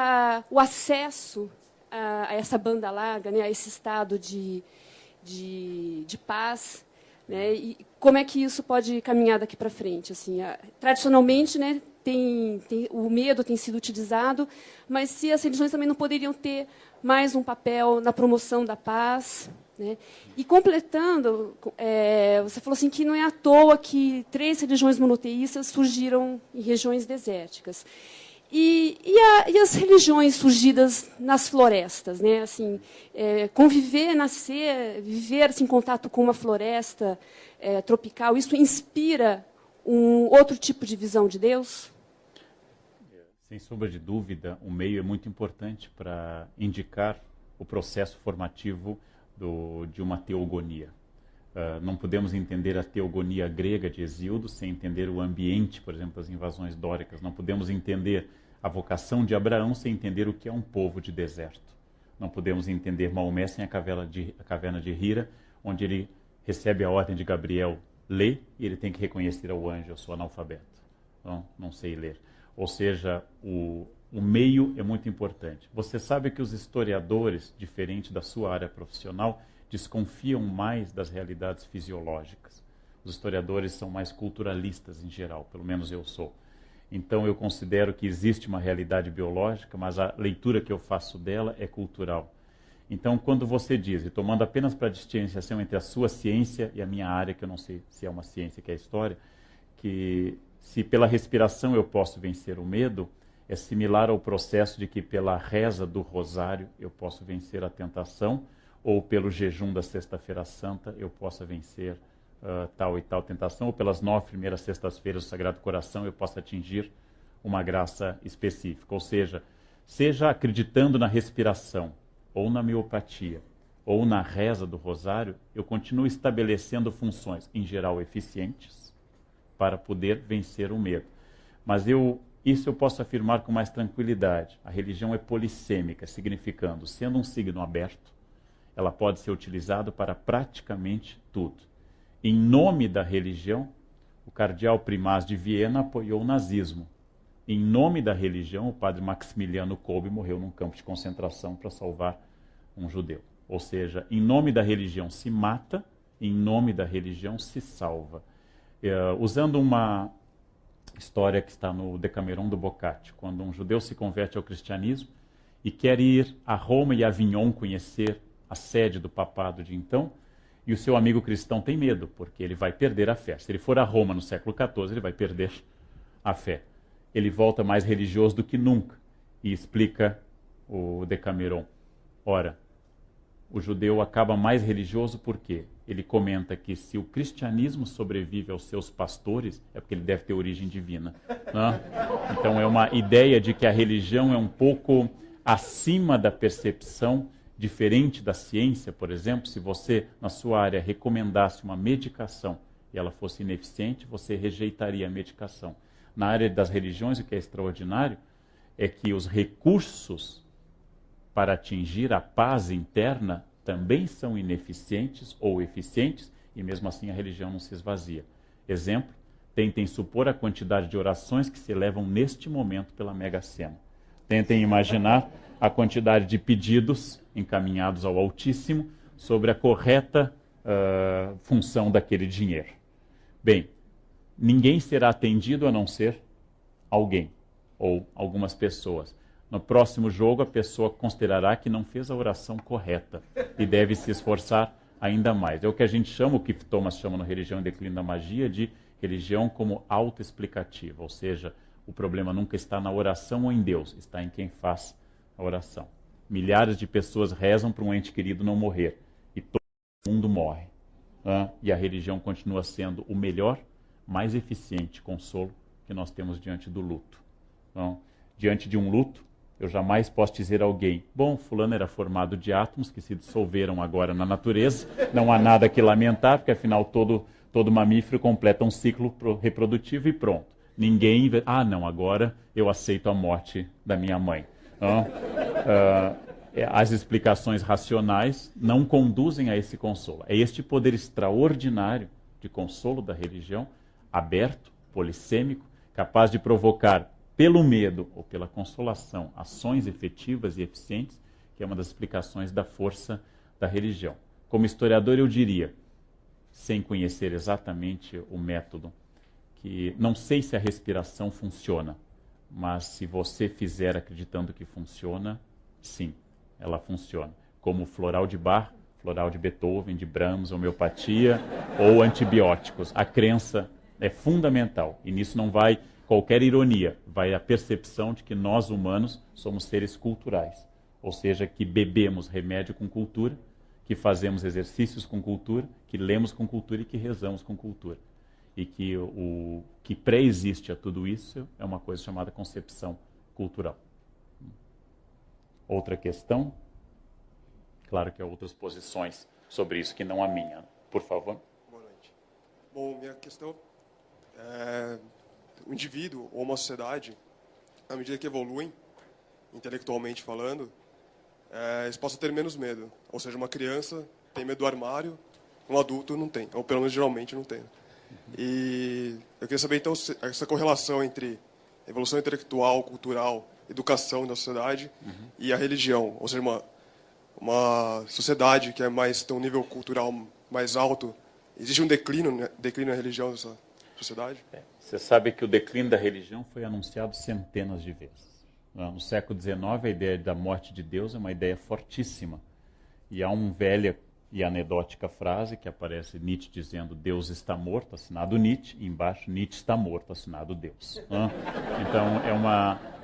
o acesso a essa banda larga, né, a esse estado de paz, né, e como é que isso pode caminhar daqui para frente? Assim, tradicionalmente, né, o medo tem sido utilizado, mas se as religiões também não poderiam ter mais um papel na promoção da paz, né? E completando, você falou assim que não é à toa que 3 religiões monoteístas surgiram em regiões desérticas. E as religiões surgidas nas florestas, né? Assim, conviver, nascer, viver assim, em contato com uma floresta tropical, isso inspira um outro tipo de visão de Deus? Sem sombra de dúvida, o meio é muito importante para indicar o processo formativo de uma teogonia. Não podemos entender a teogonia grega de Hesíodo sem entender o ambiente, por exemplo, das invasões dóricas. Não podemos entender a vocação de Abraão sem entender o que é um povo de deserto. Não podemos entender Maomé sem a caverna de Hira, onde ele recebe a ordem de Gabriel, lê, e ele tem que reconhecer ao anjo: eu sou analfabeto, não sei ler. Ou seja, o meio é muito importante. Você sabe que os historiadores, diferente da sua área profissional, desconfiam mais das realidades fisiológicas. Os historiadores são mais culturalistas em geral, pelo menos eu sou. Então eu considero que existe uma realidade biológica, mas a leitura que eu faço dela é cultural. Então quando você diz, e tomando apenas para a distinção entre a sua ciência e a minha área, que eu não sei se é uma ciência, que é a história, que se pela respiração eu posso vencer o medo, é similar ao processo de que pela reza do rosário eu posso vencer a tentação, ou pelo jejum da Sexta-feira Santa eu possa vencer tal e tal tentação, ou pelas 9 primeiras sextas-feiras do Sagrado Coração eu possa atingir uma graça específica. Ou seja acreditando na respiração, ou na homeopatia, ou na reza do rosário, eu continuo estabelecendo funções, em geral eficientes, para poder vencer o medo. Mas isso eu posso afirmar com mais tranquilidade. A religião é polissêmica, significando, sendo um signo aberto, ela pode ser utilizada para praticamente tudo. Em nome da religião, o cardeal Primaz de Viena apoiou o nazismo. Em nome da religião, o padre Maximiliano Kolbe morreu num campo de concentração para salvar um judeu. Ou seja, em nome da religião se mata, em nome da religião se salva. Usando uma história que está no Decameron do Boccaccio, quando um judeu se converte ao cristianismo e quer ir a Roma e Avignon conhecer a sede do papado de então, e o seu amigo cristão tem medo, porque ele vai perder a fé. Se ele for a Roma no século XIV, ele vai perder a fé. Ele volta mais religioso do que nunca e explica o Decameron. Ora, o judeu acaba mais religioso por quê? Ele comenta que se o cristianismo sobrevive aos seus pastores, é porque ele deve ter origem divina. Né? Então é uma ideia de que a religião é um pouco acima da percepção, diferente da ciência, por exemplo. Se você, na sua área, recomendasse uma medicação e ela fosse ineficiente, você rejeitaria a medicação. Na área das religiões, o que é extraordinário é que os recursos para atingir a paz interna também são ineficientes ou eficientes, e mesmo assim a religião não se esvazia. Exemplo, tentem supor a quantidade de orações que se elevam neste momento pela Mega Sena. Tentem imaginar a quantidade de pedidos encaminhados ao Altíssimo sobre a correta função daquele dinheiro. Bem, ninguém será atendido a não ser alguém ou algumas pessoas. No próximo jogo, a pessoa considerará que não fez a oração correta e deve se esforçar ainda mais. É o que a gente chama, o que Thomas chama na Religião e Declínio da Magia, de religião como autoexplicativa. Ou seja, o problema nunca está na oração ou em Deus, está em quem faz a oração. Milhares de pessoas rezam para um ente querido não morrer e todo mundo morre. E a religião continua sendo o melhor, mais eficiente consolo que nós temos diante do luto. Então, diante de um luto, eu jamais posso dizer a alguém, bom, fulano era formado de átomos que se dissolveram agora na natureza, não há nada que lamentar, porque afinal todo mamífero completa um ciclo reprodutivo e pronto. Ninguém, não, agora eu aceito a morte da minha mãe. As explicações racionais não conduzem a esse consolo. É este poder extraordinário de consolo da religião, aberto, polissêmico, capaz de provocar pelo medo ou pela consolação, ações efetivas e eficientes, que é uma das explicações da força da religião. Como historiador, eu diria, sem conhecer exatamente o método, que não sei se a respiração funciona, mas se você fizer acreditando que funciona, sim, ela funciona. Como floral de Bach, floral de Beethoven, de Brahms, homeopatia ou antibióticos. A crença é fundamental e nisso não vai qualquer ironia, vai a percepção de que nós humanos somos seres culturais, ou seja, que bebemos remédio com cultura, que fazemos exercícios com cultura, que lemos com cultura e que rezamos com cultura. E que o que pré-existe a tudo isso é uma coisa chamada concepção cultural. Outra questão? Claro que há outras posições sobre isso que não a minha. Por favor. Boa noite. Bom, minha questão é... O indivíduo ou uma sociedade, à medida que evoluem, intelectualmente falando, eles possam ter menos medo. Ou seja, uma criança tem medo do armário, um adulto não tem, ou pelo menos geralmente não tem. E eu queria saber, então, essa correlação entre evolução intelectual, cultural, educação da sociedade e a religião. Ou seja, uma sociedade que tem um nível cultural mais alto, existe um declínio na religião dessa sociedade? Você sabe que o declínio da religião foi anunciado centenas de vezes. No século XIX, a ideia da morte de Deus é uma ideia fortíssima. E há uma velha e anedótica frase que aparece Nietzsche dizendo Deus está morto, assinado Nietzsche, e embaixo Nietzsche está morto, assinado Deus. Então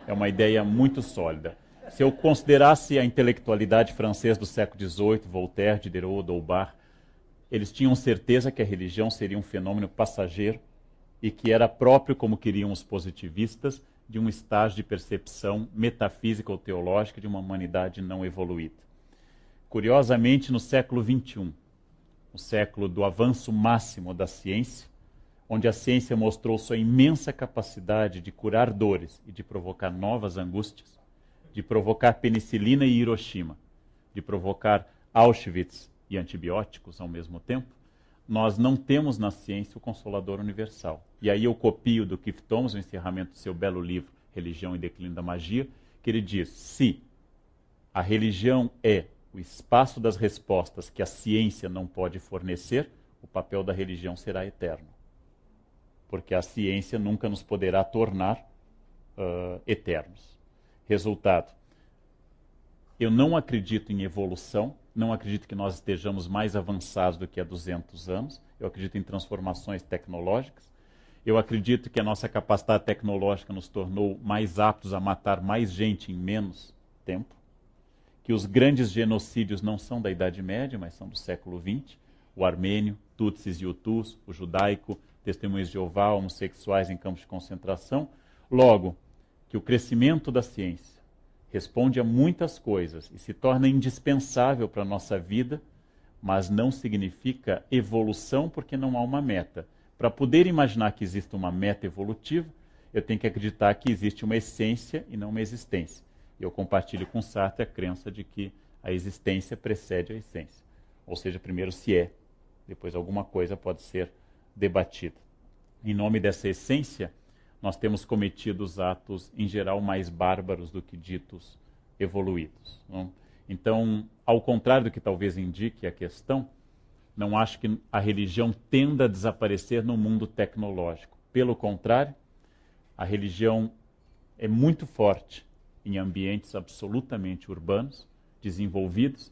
é uma ideia muito sólida. Se eu considerasse a intelectualidade francesa do século XVIII, Voltaire, Diderot, Dolbach, eles tinham certeza que a religião seria um fenômeno passageiro e que era próprio, como queriam os positivistas, de um estágio de percepção metafísica ou teológica de uma humanidade não evoluída. Curiosamente, no século XXI, o século do avanço máximo da ciência, onde a ciência mostrou sua imensa capacidade de curar dores e de provocar novas angústias, de provocar penicilina e Hiroshima, de provocar Auschwitz e antibióticos ao mesmo tempo, nós não temos na ciência o Consolador Universal. E aí eu copio do Keith Thomas, o encerramento do seu belo livro, Religião e Declínio da Magia, que ele diz, se a religião é o espaço das respostas que a ciência não pode fornecer, o papel da religião será eterno. Porque a ciência nunca nos poderá tornar eternos. Resultado, eu não acredito em evolução, não acredito que nós estejamos mais avançados do que há 200 anos. Eu acredito em transformações tecnológicas. Eu acredito que a nossa capacidade tecnológica nos tornou mais aptos a matar mais gente em menos tempo. que os grandes genocídios não são da Idade Média, mas são do século XX, o armênio, Tutsis e Hutus, o judaico, testemunhas de Jeová, homossexuais em campos de concentração. Logo, que o crescimento da ciência responde a muitas coisas e se torna indispensável para a nossa vida, mas não significa evolução porque não há uma meta. Para poder imaginar que existe uma meta evolutiva, eu tenho que acreditar que existe uma essência e não uma existência. Eu compartilho com Sartre a crença de que a existência precede a essência. Ou seja, primeiro se é, depois alguma coisa pode ser debatida. Em nome dessa essência, nós temos cometido os atos, em geral, mais bárbaros do que ditos evoluídos. Não? Então, ao contrário do que talvez indique a questão, não acho que a religião tenda a desaparecer no mundo tecnológico. Pelo contrário, a religião é muito forte em ambientes absolutamente urbanos, desenvolvidos,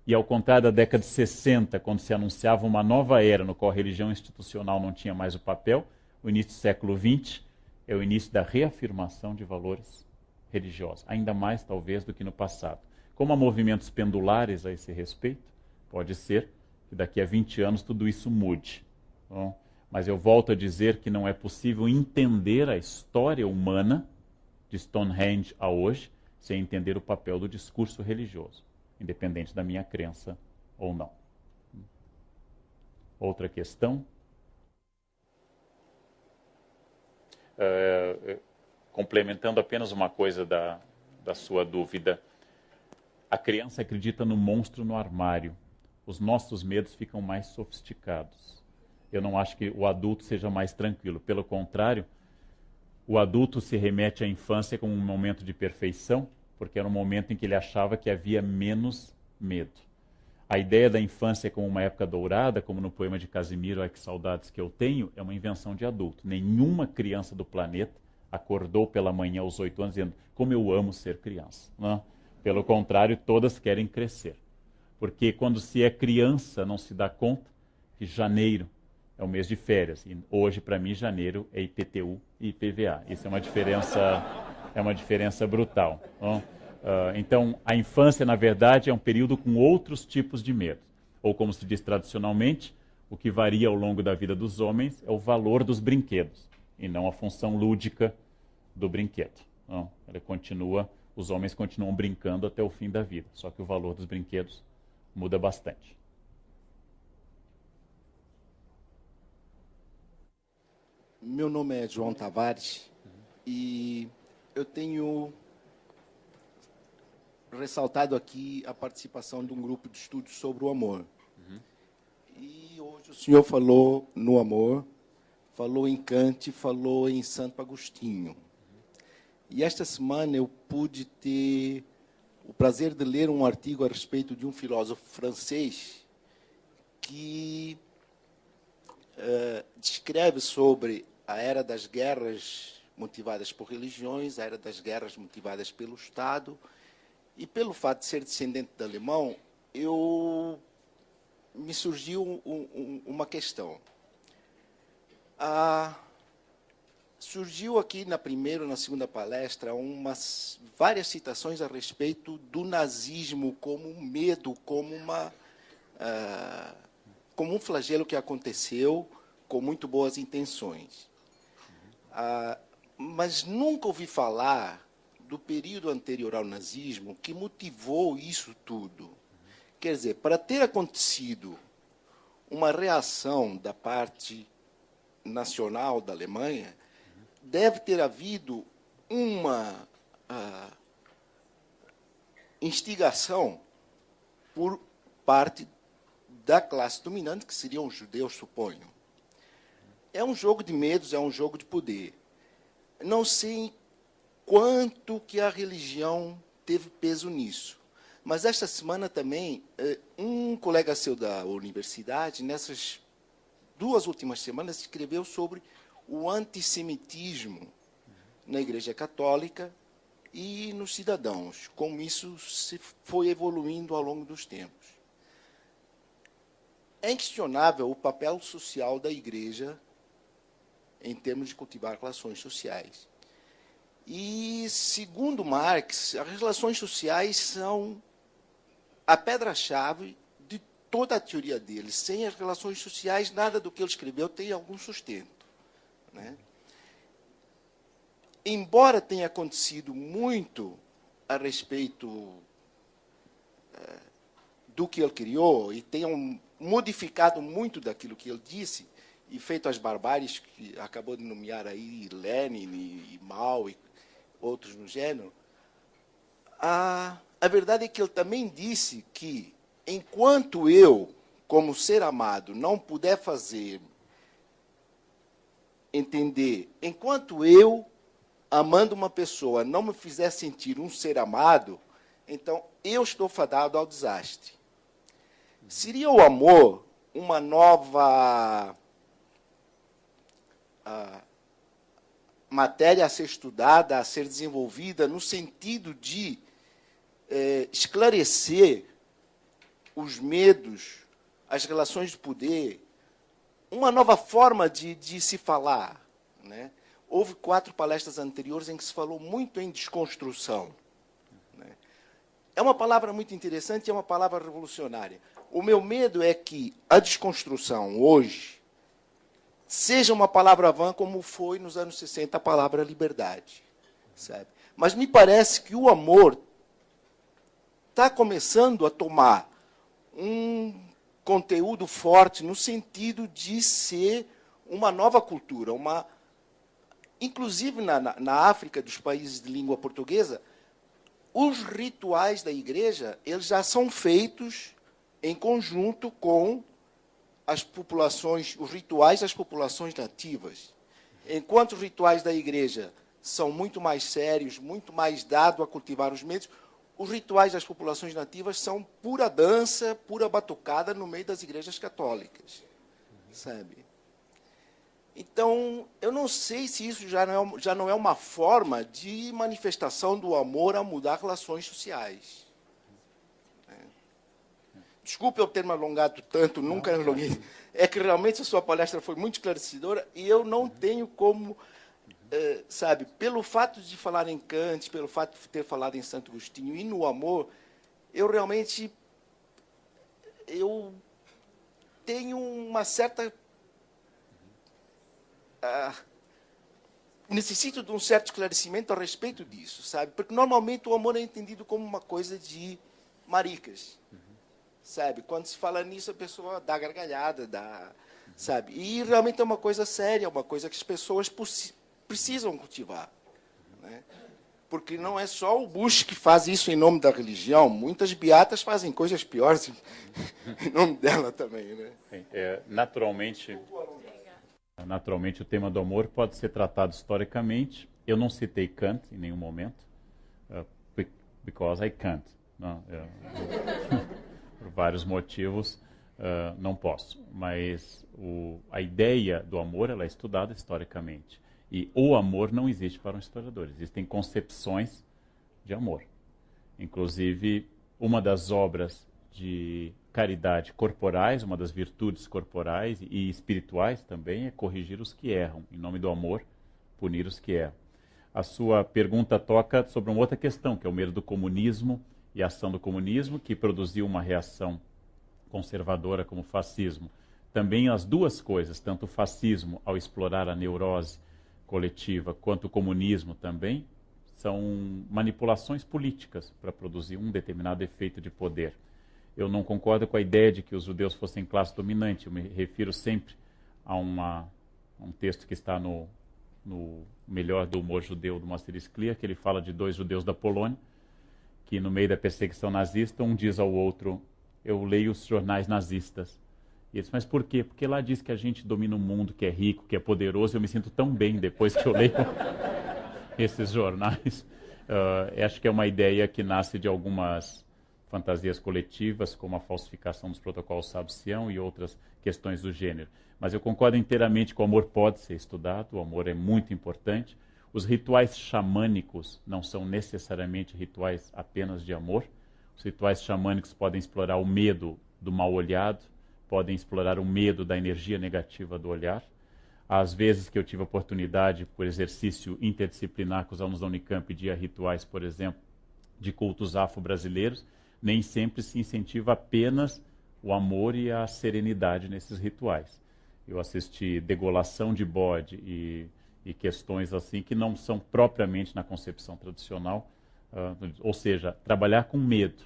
e ao contrário da década de 60, quando se anunciava uma nova era no qual a religião institucional não tinha mais o papel, o início do século XX é o início da reafirmação de valores religiosos, ainda mais talvez do que no passado. Como há movimentos pendulares a esse respeito, pode ser que daqui a 20 anos tudo isso mude. Bom, mas eu volto a dizer que não é possível entender a história humana de Stonehenge a hoje sem entender o papel do discurso religioso, independente da minha crença ou não. Outra questão? Complementando apenas uma coisa da sua dúvida. A criança acredita no monstro no armário. Os nossos medos ficam mais sofisticados. Eu não acho que o adulto seja mais tranquilo. Pelo contrário, o adulto se remete à infância como um momento de perfeição, porque era um momento em que ele achava que havia menos medo. A ideia da infância como uma época dourada, como no poema de Casimiro, Ai que saudades que eu tenho, é uma invenção de adulto. Nenhuma criança do planeta acordou pela manhã aos 8 anos dizendo, como eu amo ser criança. Não? Pelo contrário, todas querem crescer. Porque quando se é criança, não se dá conta que janeiro é o mês de férias. E hoje, para mim, janeiro é IPTU e IPVA. Isso é uma diferença brutal. Não? Então, a infância, na verdade, é um período com outros tipos de medo. Ou, como se diz tradicionalmente, o que varia ao longo da vida dos homens é o valor dos brinquedos, e não a função lúdica do brinquedo. Não? Os homens continuam brincando até o fim da vida, só que o valor dos brinquedos muda bastante. Meu nome é João Tavares e eu tenho ressaltado aqui a participação de um grupo de estudos sobre o amor. E hoje o senhor falou no amor, falou em Kant, falou em Santo Agostinho. E esta semana eu pude ter o prazer de ler um artigo a respeito de um filósofo francês que descreve sobre a era das guerras motivadas por religiões, a era das guerras motivadas pelo Estado. E pelo fato de ser descendente de alemão, me surgiu uma questão. Surgiu aqui na primeira e na segunda palestra várias citações a respeito do nazismo como um medo, como um flagelo que aconteceu com muito boas intenções. Mas nunca ouvi falar do período anterior ao nazismo que motivou isso tudo. Quer dizer, para ter acontecido uma reação da parte nacional da Alemanha, deve ter havido uma instigação por parte da classe dominante, que seriam os judeus, suponho. É um jogo de medos, é um jogo de poder. Não sei quanto que a religião teve peso nisso. Mas esta semana também, um colega seu da universidade, nessas 2 últimas semanas, escreveu sobre o antissemitismo na Igreja Católica e nos cidadãos, como isso se foi evoluindo ao longo dos tempos. É inquestionável o papel social da Igreja em termos de cultivar relações sociais. E, segundo Marx, as relações sociais são a pedra-chave de toda a teoria dele. Sem as relações sociais, nada do que ele escreveu tem algum sustento, né? Embora tenha acontecido muito a respeito do que ele criou e tenham modificado muito daquilo que ele disse e feito as barbáries que acabou de nomear aí Lenin e Mao e outros no gênero, a verdade é que ele também disse que enquanto eu, como ser amado, não puder fazer entender, enquanto eu, amando uma pessoa, não me fizer sentir um ser amado, então eu estou fadado ao desastre. Seria o amor uma nova matéria a ser estudada, a ser desenvolvida, no sentido de esclarecer os medos, as relações de poder, uma nova forma de se falar, né? Houve 4 palestras anteriores em que se falou muito em desconstrução, né? É uma palavra muito interessante, é uma palavra revolucionária. O meu medo é que a desconstrução, hoje, seja uma palavra vã como foi nos anos 60 a palavra liberdade, sabe? Mas me parece que o amor está começando a tomar um conteúdo forte no sentido de ser uma nova cultura, inclusive na África, dos países de língua portuguesa, os rituais da igreja eles já são feitos em conjunto com as populações, os rituais das populações nativas. Enquanto os rituais da igreja são muito mais sérios, muito mais dados a cultivar os medos, os rituais das populações nativas são pura dança, pura batucada no meio das igrejas católicas, sabe? Então, eu não sei se isso já não é uma forma de manifestação do amor a mudar relações sociais. Desculpe eu ter me alongado tanto, nunca me alonguei. É que realmente a sua palestra foi muito esclarecedora e eu não tenho como, sabe, pelo fato de falar em Kant, pelo fato de ter falado em Santo Agostinho e no amor, eu realmente tenho uma certa... necessito de um certo esclarecimento a respeito disso, sabe? Porque normalmente o amor é entendido como uma coisa de maricas, sabe? Quando se fala nisso, a pessoa dá gargalhada, sabe? E realmente é uma coisa séria, uma coisa que as pessoas precisam cultivar, né? Porque não é só o Bush que faz isso em nome da religião, muitas beatas fazem coisas piores em nome dela também, né? Naturalmente, o tema do amor pode ser tratado historicamente. Eu não citei Kant em nenhum momento, because I can't. Não, por vários motivos, não posso. Mas a ideia do amor ela é estudada historicamente. E o amor não existe para um historiador. Existem concepções de amor. Inclusive, uma das obras de caridade corporais, uma das virtudes corporais e espirituais também é corrigir os que erram. Em nome do amor, punir os que erram. A sua pergunta toca sobre uma outra questão, que é o medo do comunismo e a ação do comunismo, que produziu uma reação conservadora como o fascismo. Também as duas coisas, tanto o fascismo ao explorar a neurose coletiva, quanto o comunismo também, são manipulações políticas para produzir um determinado efeito de poder. Eu não concordo com a ideia de que os judeus fossem classe dominante. Eu me refiro sempre a um texto que está no Melhor do Humor Judeu, do Moacir Scliar, que ele fala de 2 judeus da Polônia, que no meio da perseguição nazista, um diz ao outro, eu leio os jornais nazistas. E ele diz, mas por quê? Porque lá diz que a gente domina um mundo que é rico, que é poderoso, eu me sinto tão bem depois que eu leio esses jornais. Acho que é uma ideia que nasce de algumas fantasias coletivas, como a falsificação dos protocolos Sabe-Sião e outras questões do gênero. Mas eu concordo inteiramente que o amor pode ser estudado, o amor é muito importante. Os rituais xamânicos não são necessariamente rituais apenas de amor. Os rituais xamânicos podem explorar o medo do mal olhado, podem explorar o medo da energia negativa do olhar. Às vezes que eu tive a oportunidade, por exercício interdisciplinar com os alunos da Unicamp, de ir a rituais, por exemplo, de cultos afro-brasileiros, Nem sempre se incentiva apenas o amor e a serenidade nesses rituais. Eu assisti degolação de bode e questões assim que não são propriamente na concepção tradicional, ou seja, trabalhar com medo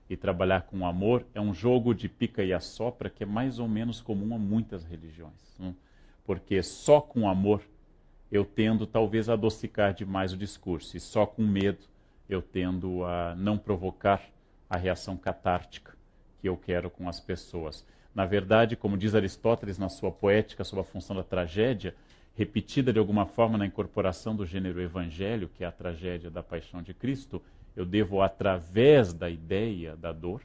e trabalhar com amor é um jogo de pica e assopra que é mais ou menos comum a muitas religiões, né? Porque só com amor eu tendo talvez a adocicar demais o discurso, e só com medo eu tendo a não provocar a reação catártica que eu quero com as pessoas. Na verdade, como diz Aristóteles na sua Poética sobre a função da tragédia, repetida de alguma forma na incorporação do gênero evangelho, que é a tragédia da paixão de Cristo, eu devo, através da ideia da dor,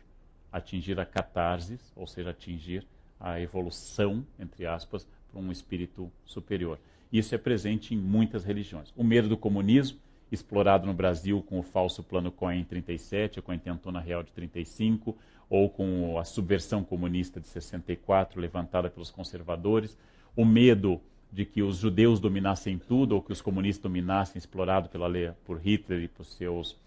atingir a catarse, ou seja, atingir a evolução, entre aspas, para um espírito superior. Isso é presente em muitas religiões. O medo do comunismo, explorado no Brasil com o falso plano Cohen em 37, com a intentona real de 35, ou com a subversão comunista de 64, levantada pelos conservadores. O medo de que os judeus dominassem tudo, ou que os comunistas dominassem, explorado por Hitler e por seus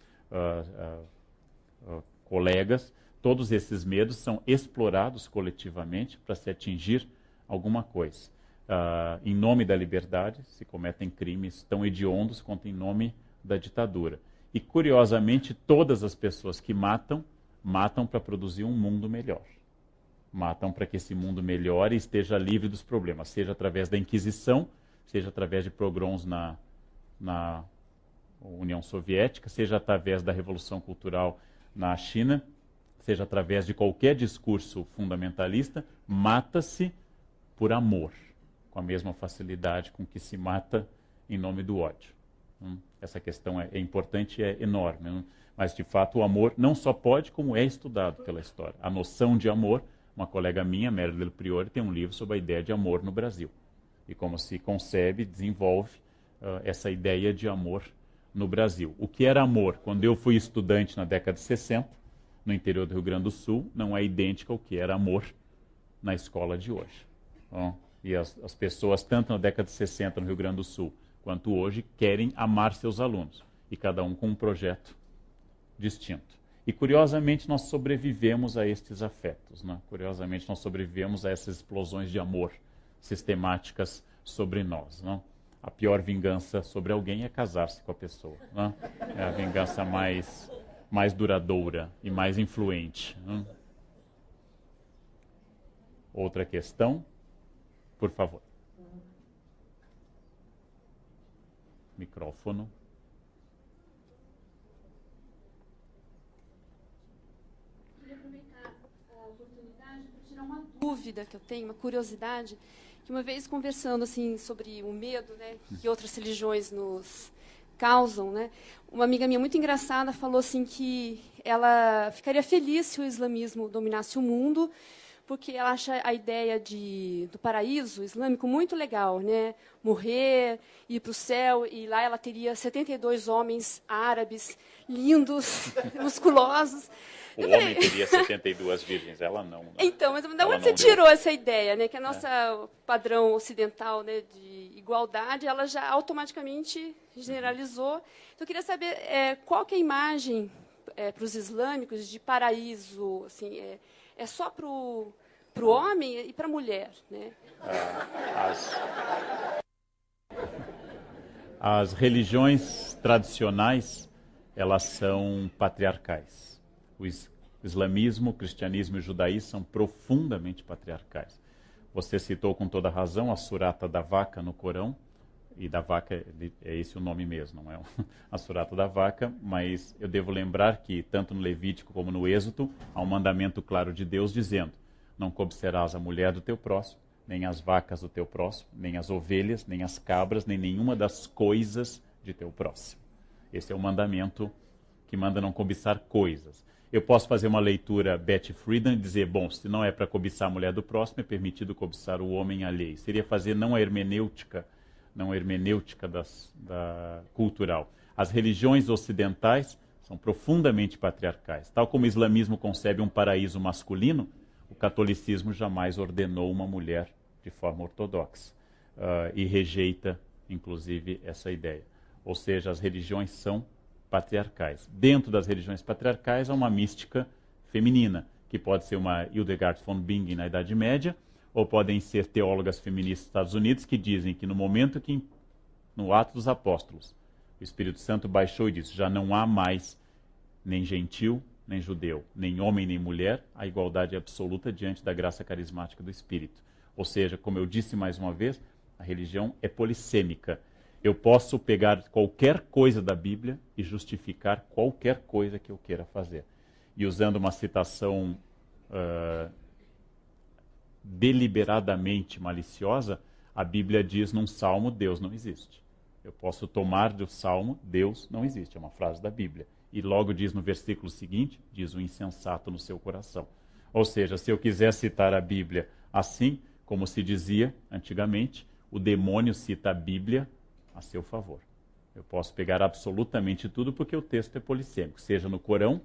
colegas. Todos esses medos são explorados coletivamente para se atingir alguma coisa. Em nome da liberdade, se cometem crimes tão hediondos quanto em nome da ditadura. E, curiosamente, todas as pessoas que matam para produzir um mundo melhor. Matam para que esse mundo melhore e esteja livre dos problemas, seja através da Inquisição, seja através de pogroms na União Soviética, seja através da Revolução Cultural na China, seja através de qualquer discurso fundamentalista, mata-se por amor, com a mesma facilidade com que se mata em nome do ódio. Essa questão é importante e é enorme. Mas, de fato, o amor não só pode, como é estudado pela história. A noção de amor, uma colega minha, Mary Del Priore, tem um livro sobre a ideia de amor no Brasil. E como se concebe, desenvolve essa ideia de amor no Brasil. O que era amor quando eu fui estudante na década de 60, no interior do Rio Grande do Sul, não é idêntico ao que era amor na escola de hoje. E as pessoas, tanto na década de 60 no Rio Grande do Sul, quanto hoje, querem amar seus alunos. E cada um com um projeto distinto. E, curiosamente, nós sobrevivemos a estes afetos. Né? Curiosamente, nós sobrevivemos a essas explosões de amor sistemáticas sobre nós. Né? A pior vingança sobre alguém é casar-se com a pessoa. Né? É a vingança mais duradoura e mais influente. Né? Outra questão, por favor. Micrófono. Queria aproveitar a oportunidade para tirar uma dúvida que eu tenho, uma curiosidade, que uma vez conversando assim sobre o medo, né, que outras religiões nos causam, né, uma amiga minha muito engraçada falou assim que ela ficaria feliz se o islamismo dominasse o mundo, porque ela acha a ideia do paraíso islâmico muito legal, né? Morrer, ir para o céu, e lá ela teria 72 homens árabes, lindos, musculosos. O homem teria 72 virgens, ela não. Né? Então, mas de onde você tirou essa ideia, né? Que a nossa padrão ocidental, né, de igualdade, ela já automaticamente generalizou. Então, eu queria saber qual que é a imagem para os islâmicos de paraíso, assim, é só para o homem e para a mulher, né? As religiões tradicionais, elas são patriarcais. O islamismo, o cristianismo e o judaísmo são profundamente patriarcais. Você citou com toda razão a surata da vaca no Corão, e da vaca é esse o nome mesmo, não é a surata da vaca, mas eu devo lembrar que tanto no Levítico como no Êxodo há um mandamento claro de Deus dizendo: não cobiçarás a mulher do teu próximo, nem as vacas do teu próximo, nem as ovelhas, nem as cabras, nem nenhuma das coisas de teu próximo. Esse é o mandamento que manda não cobiçar coisas. Eu posso fazer uma leitura Betty Friedan e dizer, bom, se não é para cobiçar a mulher do próximo, é permitido cobiçar o homem alheio. Seria fazer não a hermenêutica cultural. As religiões ocidentais são profundamente patriarcais. Tal como o islamismo concebe um paraíso masculino, o catolicismo jamais ordenou uma mulher de forma ortodoxa e rejeita, inclusive, essa ideia. Ou seja, as religiões são patriarcais. Dentro das religiões patriarcais há uma mística feminina, que pode ser uma Hildegard von Bingen na Idade Média, ou podem ser teólogas feministas dos Estados Unidos que dizem que no momento que, no ato dos apóstolos, o Espírito Santo baixou e disse, já não há mais nem gentil, nem judeu, nem homem, nem mulher, a igualdade absoluta diante da graça carismática do Espírito. Ou seja, como eu disse mais uma vez, a religião é polissêmica. Eu posso pegar qualquer coisa da Bíblia e justificar qualquer coisa que eu queira fazer. E usando uma citação deliberadamente maliciosa, a Bíblia diz num salmo, Deus não existe. Eu posso tomar do salmo, Deus não existe, é uma frase da Bíblia. E logo diz no versículo seguinte, diz o insensato no seu coração. Ou seja, se eu quiser citar a Bíblia assim, como se dizia antigamente, o demônio cita a Bíblia a seu favor. Eu posso pegar absolutamente tudo porque o texto é polissêmico, seja no Corão,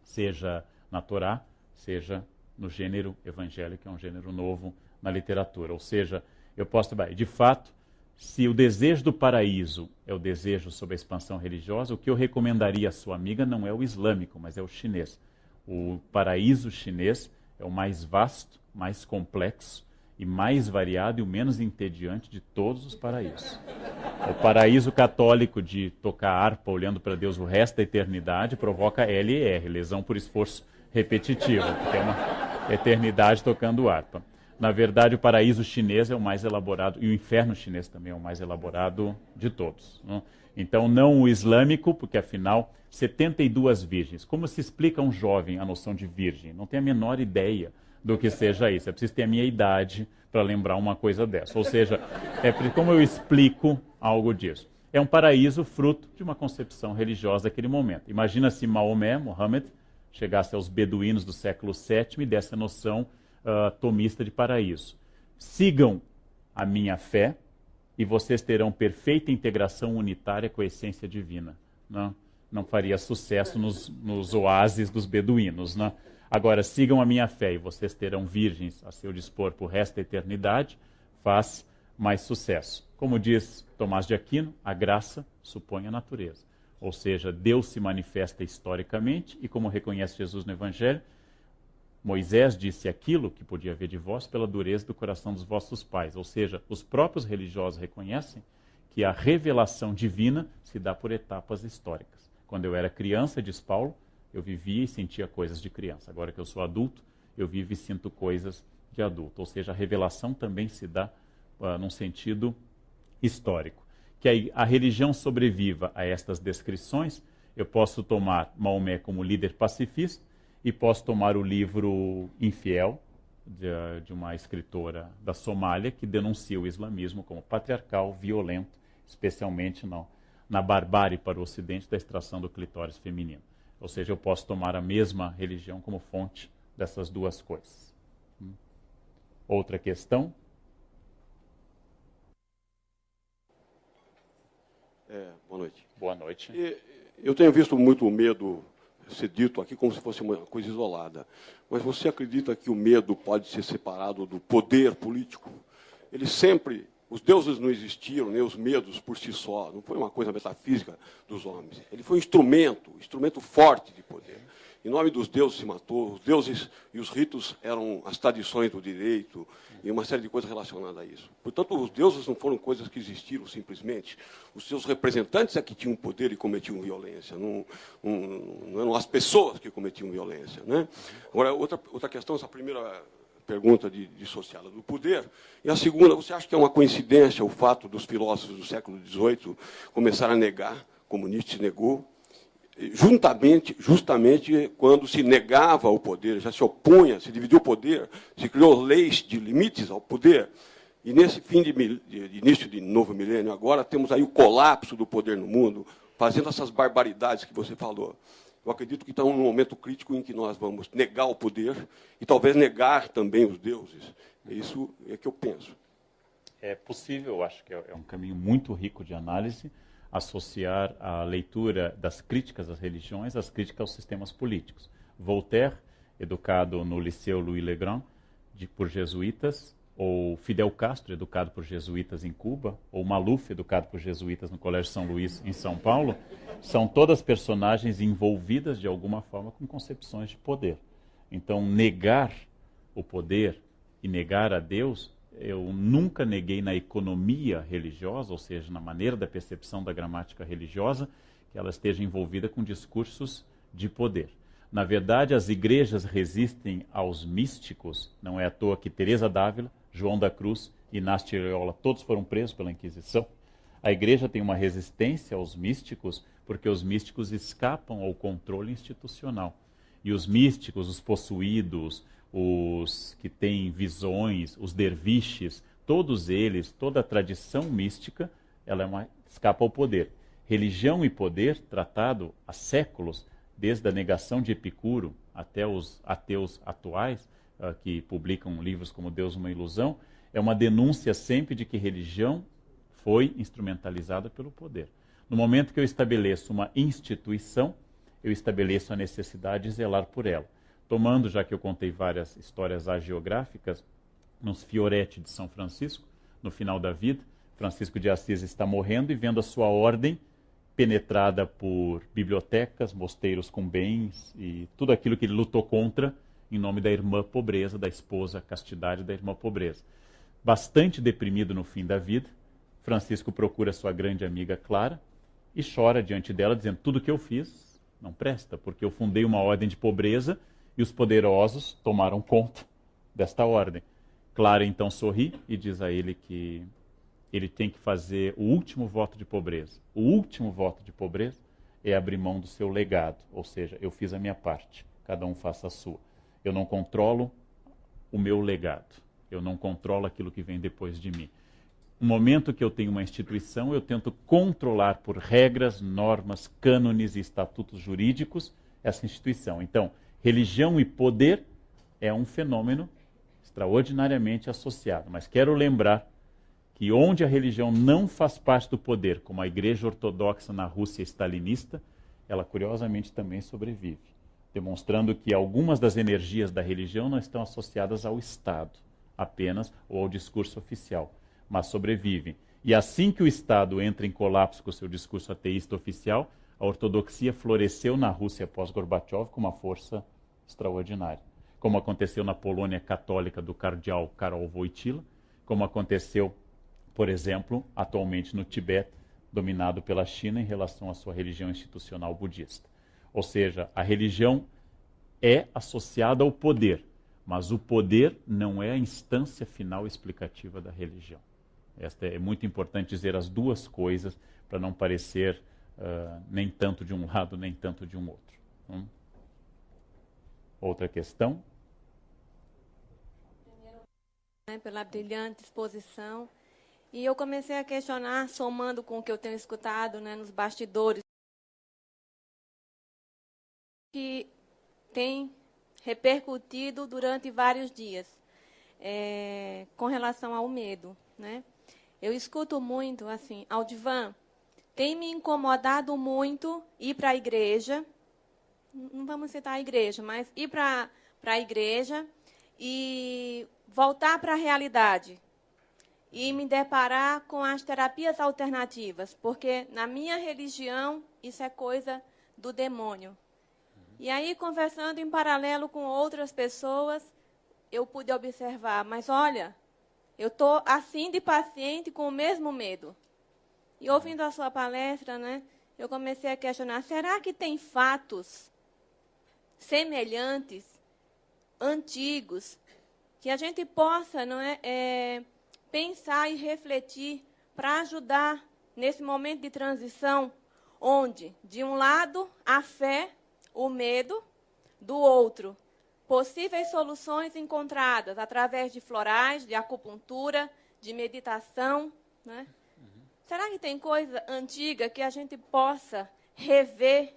seja na Torá, seja no gênero evangélico, que é um gênero novo na literatura. Ou seja, eu posso trabalhar. De fato, se o desejo do paraíso é o desejo sobre a expansão religiosa, o que eu recomendaria à sua amiga não é o islâmico, mas é o chinês. O paraíso chinês é o mais vasto, mais complexo e mais variado e o menos entediante de todos os paraísos. O paraíso católico de tocar harpa olhando para Deus o resto da eternidade provoca LR, lesão por esforço repetitivo, porque é uma eternidade tocando harpa. Na verdade, o paraíso chinês é o mais elaborado, e o inferno chinês também é o mais elaborado de todos. Não? Então, não o islâmico, porque afinal, 72 virgens. Como se explica a um jovem a noção de virgem? Não tem a menor ideia do que seja isso. É preciso ter a minha idade para lembrar uma coisa dessa. Ou seja, como eu explico algo disso? É um paraíso fruto de uma concepção religiosa daquele momento. Imagina se Mohammed, chegasse aos beduínos do século VII e desse a noção tomista de paraíso. Sigam a minha fé e vocês terão perfeita integração unitária com a essência divina. Não faria sucesso nos oásis dos beduínos. Não? Agora, sigam a minha fé e vocês terão virgens a seu dispor por resto da eternidade, faz mais sucesso. Como diz Tomás de Aquino, a graça supõe a natureza. Ou seja, Deus se manifesta historicamente e, como reconhece Jesus no Evangelho, Moisés disse aquilo que podia haver de vós pela dureza do coração dos vossos pais. Ou seja, os próprios religiosos reconhecem que a revelação divina se dá por etapas históricas. Quando eu era criança, diz Paulo, eu vivia e sentia coisas de criança. Agora que eu sou adulto, eu vivo e sinto coisas de adulto. Ou seja, a revelação também se dá num sentido histórico. Que a religião sobreviva a estas descrições, eu posso tomar Maomé como líder pacifista, e posso tomar o livro Infiel, de uma escritora da Somália, que denuncia o islamismo como patriarcal, violento, especialmente na barbárie para o ocidente da extração do clitóris feminino. Ou seja, eu posso tomar a mesma religião como fonte dessas duas coisas. Outra questão? Boa noite. Boa noite. Eu tenho visto muito o medo ser dito aqui como se fosse uma coisa isolada. Mas você acredita que o medo pode ser separado do poder político? Os deuses não existiram, nem os medos por si só, não foi uma coisa metafísica dos homens. Ele foi um instrumento forte de poder. Em nome dos deuses se matou, os deuses e os ritos eram as tradições do direito e uma série de coisas relacionadas a isso. Portanto, os deuses não foram coisas que existiram simplesmente. Os seus representantes é que tinham poder e cometiam violência. Não eram as pessoas que cometiam violência. Né? Agora, outra questão, essa primeira pergunta dissociada do poder. E a segunda, você acha que é uma coincidência o fato dos filósofos do século XVIII começarem a negar, como Nietzsche negou, justamente quando se negava o poder, já se opunha, se dividiu o poder, se criou leis de limites ao poder. E nesse fim de início de novo milênio, agora temos aí o colapso do poder no mundo, fazendo essas barbaridades que você falou. Eu acredito que estamos num momento crítico em que nós vamos negar o poder e talvez negar também os deuses. Isso é que eu penso. É possível, eu acho que é um caminho muito rico de análise, associar a leitura das críticas às religiões às críticas aos sistemas políticos. Voltaire, educado no Liceu Louis Le Grand, por jesuítas, ou Fidel Castro, educado por jesuítas em Cuba, ou Maluf, educado por jesuítas no Colégio São Luís, em São Paulo, são todas personagens envolvidas de alguma forma com concepções de poder. Então, negar o poder e negar a Deus, eu nunca neguei na economia religiosa, ou seja, na maneira da percepção da gramática religiosa, que ela esteja envolvida com discursos de poder. Na verdade, as igrejas resistem aos místicos, não é à toa que Teresa d'Ávila, João da Cruz e Inácio de Loyola, todos foram presos pela Inquisição. A igreja tem uma resistência aos místicos porque os místicos escapam ao controle institucional. E os místicos, os possuídos, os que têm visões, os derviches, todos eles, toda a tradição mística, ela escapa ao poder. Religião e poder, tratado há séculos, desde a negação de Epicuro até os ateus atuais, que publicam livros como Deus, uma ilusão, é uma denúncia sempre de que religião foi instrumentalizada pelo poder. No momento que eu estabeleço uma instituição, eu estabeleço a necessidade de zelar por ela. Tomando, já que eu contei várias histórias hagiográficas, nos Fioretti de São Francisco, no final da vida, Francisco de Assis está morrendo e vendo a sua ordem penetrada por bibliotecas, mosteiros com bens e tudo aquilo que ele lutou contra em nome da irmã pobreza, da esposa castidade da irmã pobreza. Bastante deprimido no fim da vida, Francisco procura sua grande amiga Clara e chora diante dela, dizendo: tudo que eu fiz não presta, porque eu fundei uma ordem de pobreza e os poderosos tomaram conta desta ordem. Clara então sorri e diz a ele que ele tem que fazer o último voto de pobreza. O último voto de pobreza é abrir mão do seu legado, ou seja, eu fiz a minha parte, cada um faça a sua. Eu não controlo o meu legado, eu não controlo aquilo que vem depois de mim. No momento que eu tenho uma instituição, eu tento controlar por regras, normas, cânones e estatutos jurídicos essa instituição. Então, religião e poder é um fenômeno extraordinariamente associado. Mas quero lembrar que onde a religião não faz parte do poder, como a Igreja Ortodoxa na Rússia stalinista, ela curiosamente também sobrevive, demonstrando que algumas das energias da religião não estão associadas ao Estado apenas ou ao discurso oficial, mas sobrevivem. E assim que o Estado entra em colapso com o seu discurso ateísta oficial, a ortodoxia floresceu na Rússia pós-Gorbachev com uma força extraordinária. Como aconteceu na Polônia católica do cardeal Karol Wojtyla, como aconteceu, por exemplo, atualmente no Tibete, dominado pela China em relação à sua religião institucional budista. Ou seja, a religião é associada ao poder, mas o poder não é a instância final explicativa da religião. É muito importante dizer as duas coisas para não parecer nem tanto de um lado, nem tanto de um outro. Outra questão? Pela brilhante exposição. E eu comecei a questionar, somando com o que eu tenho escutado nos bastidores, que tem repercutido durante vários dias, com relação ao medo. Eu escuto muito, assim, Aldivan, tem me incomodado muito ir para a igreja, não vamos citar a igreja, mas ir para a igreja e voltar para a realidade. E me deparar com as terapias alternativas, porque na minha religião isso é coisa do demônio. E aí, conversando em paralelo com outras pessoas, eu pude observar, mas olha, eu estou assim de paciente com o mesmo medo. E ouvindo a sua palestra, eu comecei a questionar, será que tem fatos semelhantes, antigos, que a gente possa pensar e refletir para ajudar nesse momento de transição, onde, de um lado, a fé, o medo, do outro, possíveis soluções encontradas através de florais, de acupuntura, de meditação. Será que tem coisa antiga que a gente possa rever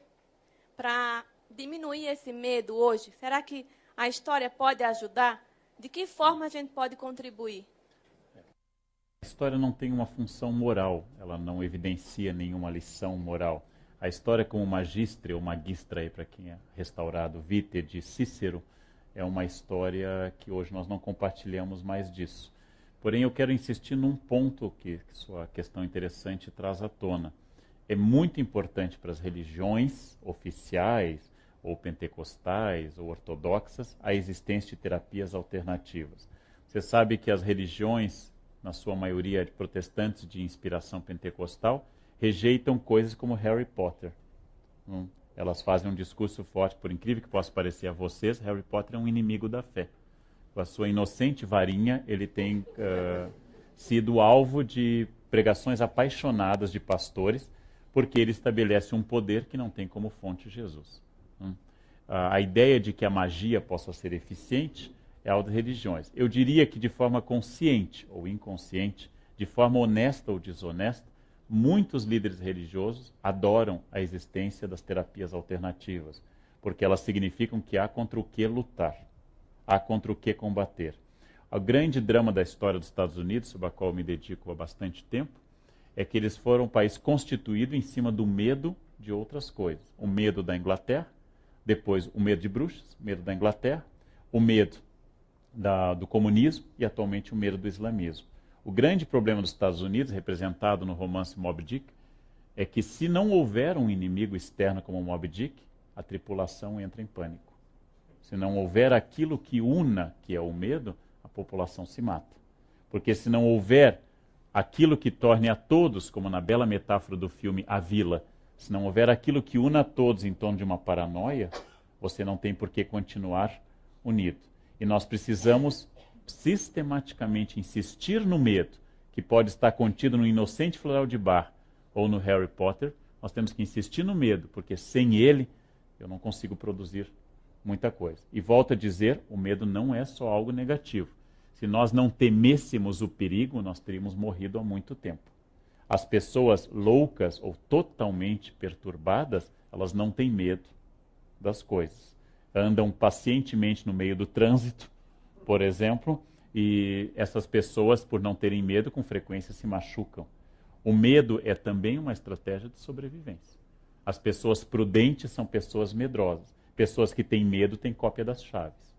para diminuir esse medo hoje? Será que a história pode ajudar? De que forma a gente pode contribuir? A história não tem uma função moral, ela não evidencia nenhuma lição moral. A história como magistre ou magistra, para quem é restaurado, Vitae, de Cícero, é uma história que hoje nós não compartilhamos mais disso. Porém, eu quero insistir num ponto que sua questão interessante traz à tona. É muito importante para as religiões oficiais ou pentecostais, ou ortodoxas, a existência de terapias alternativas. Você sabe que as religiões, na sua maioria de protestantes de inspiração pentecostal, rejeitam coisas como Harry Potter. Elas fazem um discurso forte, por incrível que possa parecer a vocês, Harry Potter é um inimigo da fé. Com a sua inocente varinha, ele tem sido alvo de pregações apaixonadas de pastores, porque ele estabelece um poder que não tem como fonte Jesus. A ideia de que a magia possa ser eficiente é a das religiões. Eu diria que de forma consciente ou inconsciente, de forma honesta ou desonesta, muitos líderes religiosos adoram a existência das terapias alternativas, porque elas significam que há contra o que lutar, há contra o que combater. O grande drama da história dos Estados Unidos, sobre a qual eu me dedico há bastante tempo, é que eles foram um país constituído em cima do medo de outras coisas. O medo da Inglaterra, depois o medo de bruxas, o medo da Inglaterra, o medo do comunismo e atualmente o medo do islamismo. O grande problema dos Estados Unidos, representado no romance Moby Dick, é que se não houver um inimigo externo como Moby Dick, a tripulação entra em pânico. Se não houver aquilo que una, que é o medo, a população se mata. Porque se não houver aquilo que torne a todos, como na bela metáfora do filme A Vila, se não houver aquilo que una a todos em torno de uma paranoia, você não tem por que continuar unido. E nós precisamos sistematicamente insistir no medo, que pode estar contido no inocente floral de Bach ou no Harry Potter. Nós temos que insistir no medo, porque sem ele eu não consigo produzir muita coisa. E volto a dizer, o medo não é só algo negativo. Se nós não temêssemos o perigo, nós teríamos morrido há muito tempo. As pessoas loucas ou totalmente perturbadas, elas não têm medo das coisas. Andam pacientemente no meio do trânsito, por exemplo, e essas pessoas, por não terem medo, com frequência se machucam. O medo é também uma estratégia de sobrevivência. As pessoas prudentes são pessoas medrosas. Pessoas que têm medo têm cópia das chaves.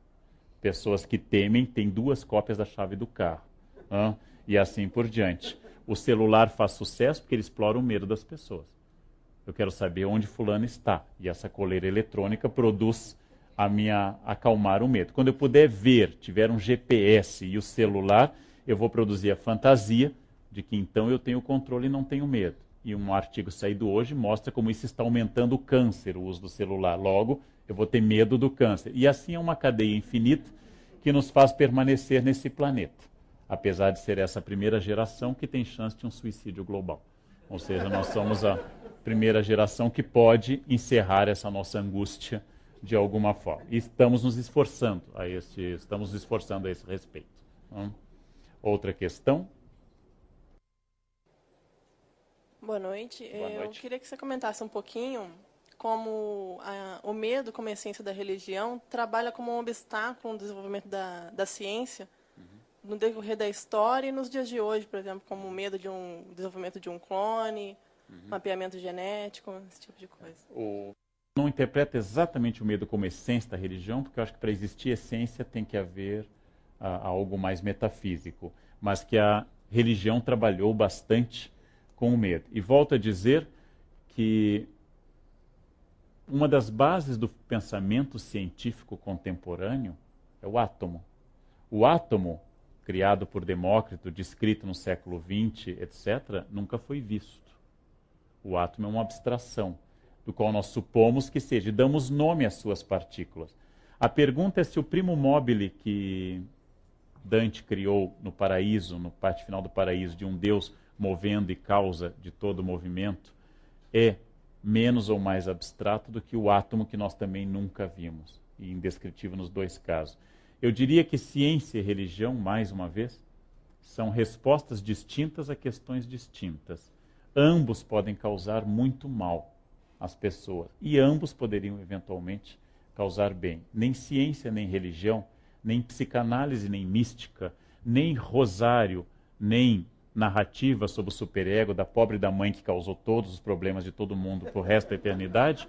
Pessoas que temem têm 2 cópias da chave do carro. E assim por diante. O celular faz sucesso porque ele explora o medo das pessoas. Eu quero saber onde fulano está. E essa coleira eletrônica produz acalmar o medo. Quando eu puder ver, tiver um GPS e o celular, eu vou produzir a fantasia de que então eu tenho controle e não tenho medo. E um artigo saído hoje mostra como isso está aumentando o câncer, o uso do celular. Logo, eu vou ter medo do câncer. E assim é uma cadeia infinita que nos faz permanecer nesse planeta. Apesar de ser essa primeira geração que tem chance de um suicídio global. Ou seja, nós somos a primeira geração que pode encerrar essa nossa angústia de alguma forma. E estamos nos esforçando a esse respeito. Outra questão? Boa noite. Boa noite. Eu queria que você comentasse um pouquinho como o medo, como essência da religião, trabalha como um obstáculo no desenvolvimento da ciência, no decorrer da história e nos dias de hoje, por exemplo, como o medo de desenvolvimento de um clone, mapeamento genético, esse tipo de coisa. Não interpreto exatamente o medo como essência da religião, porque eu acho que para existir essência tem que haver algo mais metafísico, mas que a religião trabalhou bastante com o medo. E volto a dizer que uma das bases do pensamento científico contemporâneo é o átomo. O átomo, criado por Demócrito, descrito no século XX, etc., nunca foi visto. O átomo é uma abstração, do qual nós supomos que seja, e damos nome às suas partículas. A pergunta é se o primo mobile que Dante criou no paraíso, no parte final do paraíso, de um Deus movendo e causa de todo o movimento, é menos ou mais abstrato do que o átomo que nós também nunca vimos, e indescritível nos 2 casos. Eu diria que ciência e religião, mais uma vez, são respostas distintas a questões distintas. Ambos podem causar muito mal às pessoas, e ambos poderiam eventualmente causar bem. Nem ciência, nem religião, nem psicanálise, nem mística, nem rosário, nem narrativa sobre o superego da pobre da mãe que causou todos os problemas de todo mundo para o resto da eternidade,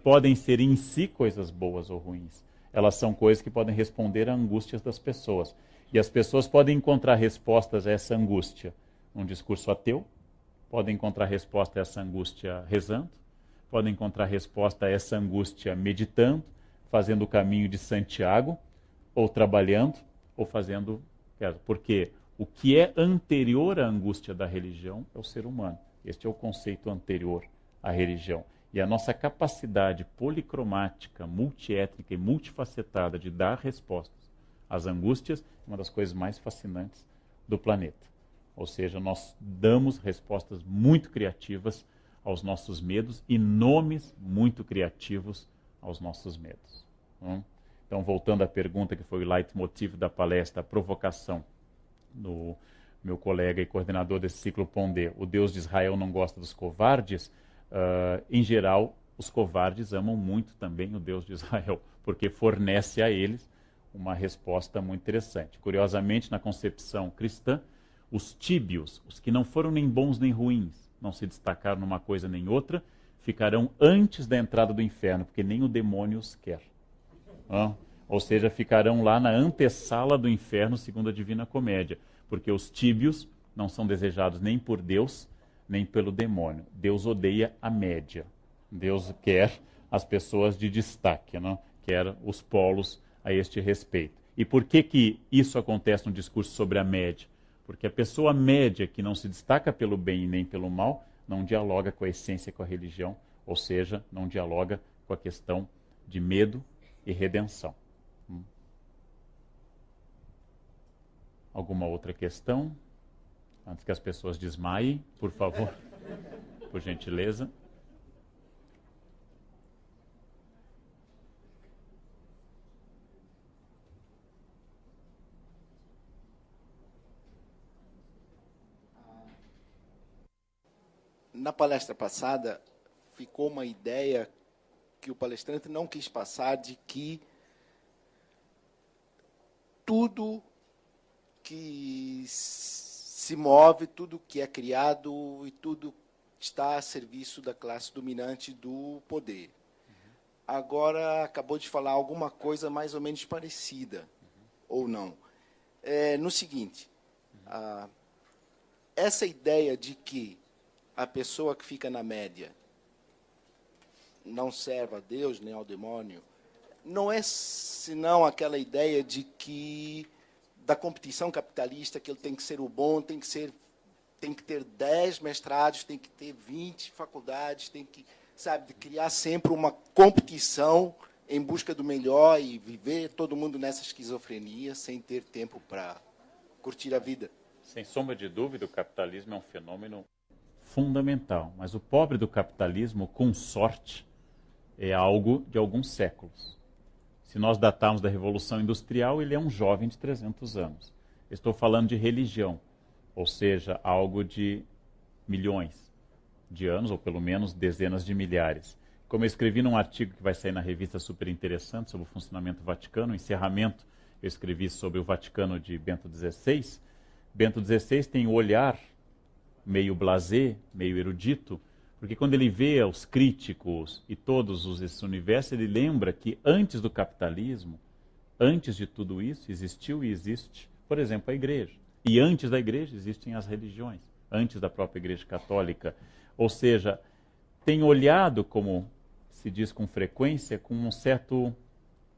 podem ser em si coisas boas ou ruins. Elas são coisas que podem responder a angústias das pessoas. E as pessoas podem encontrar respostas a essa angústia num discurso ateu, podem encontrar resposta a essa angústia rezando, podem encontrar resposta a essa angústia meditando, fazendo o caminho de Santiago, ou trabalhando, ou fazendo... Porque o que é anterior à angústia da religião é o ser humano. Este é o conceito anterior à religião. E a nossa capacidade policromática, multiétnica e multifacetada de dar respostas às angústias é uma das coisas mais fascinantes do planeta. Ou seja, nós damos respostas muito criativas aos nossos medos e nomes muito criativos aos nossos medos. Então, voltando à pergunta que foi o leitmotiv da palestra, a provocação do meu colega e coordenador desse ciclo Pondé, o Deus de Israel não gosta dos covardes. Em geral, os covardes amam muito também o Deus de Israel, porque fornece a eles uma resposta muito interessante. Curiosamente, na concepção cristã, os tíbios, os que não foram nem bons nem ruins, não se destacaram numa coisa nem outra, ficarão antes da entrada do inferno, porque nem o demônio os quer. Ou seja, ficarão lá na antessala do inferno, segundo a Divina Comédia, porque os tíbios não são desejados nem por Deus, nem pelo demônio. Deus odeia a média. Deus quer as pessoas de destaque, não? Quer os polos a este respeito. E por que isso acontece no discurso sobre a média? Porque a pessoa média que não se destaca pelo bem e nem pelo mal, não dialoga com a essência, com a religião, ou seja, não dialoga com a questão de medo e redenção. Alguma outra questão? Antes que as pessoas desmaiem, por favor, por gentileza. Na palestra passada, ficou uma ideia que o palestrante não quis passar de que tudo que se move, tudo que é criado e tudo está a serviço da classe dominante do poder. Agora, acabou de falar alguma coisa mais ou menos parecida, ou não. No seguinte, essa ideia de que a pessoa que fica na média não serve a Deus nem ao demônio, não é senão aquela ideia de que da competição capitalista, que ele tem que ser o bom, tem que ter 10 mestrados, tem que ter 20 faculdades, tem que, sabe, de criar sempre uma competição em busca do melhor e viver todo mundo nessa esquizofrenia sem ter tempo para curtir a vida. Sem sombra de dúvida, o capitalismo é um fenômeno fundamental, mas o pobre do capitalismo, com sorte, é algo de alguns séculos. Se nós datarmos da Revolução Industrial, ele é um jovem de 300 anos. Estou falando de religião, ou seja, algo de milhões de anos, ou pelo menos dezenas de milhares. Como eu escrevi num artigo que vai sair na revista super interessante sobre o funcionamento do Vaticano, o encerramento, eu escrevi sobre o Vaticano de Bento XVI. Bento XVI tem o olhar meio blasé, meio erudito, porque quando ele vê os críticos e todos esse universo, ele lembra que antes do capitalismo, antes de tudo isso, existiu e existe, por exemplo, a igreja. E antes da igreja existem as religiões, antes da própria igreja católica. Ou seja, tem olhado, como se diz com frequência, com uma certa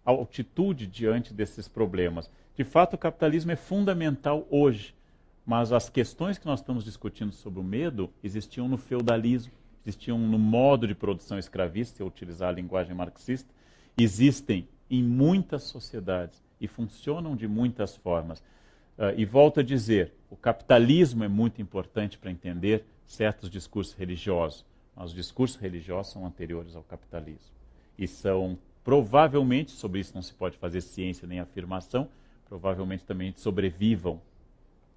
altitude diante desses problemas. De fato, o capitalismo é fundamental hoje, mas as questões que nós estamos discutindo sobre o medo existiam no feudalismo, existiam no modo de produção escravista, se eu utilizar a linguagem marxista, existem em muitas sociedades e funcionam de muitas formas. E volto a dizer, o capitalismo é muito importante para entender certos discursos religiosos, mas os discursos religiosos são anteriores ao capitalismo. E são, provavelmente, sobre isso não se pode fazer ciência nem afirmação, provavelmente também sobrevivam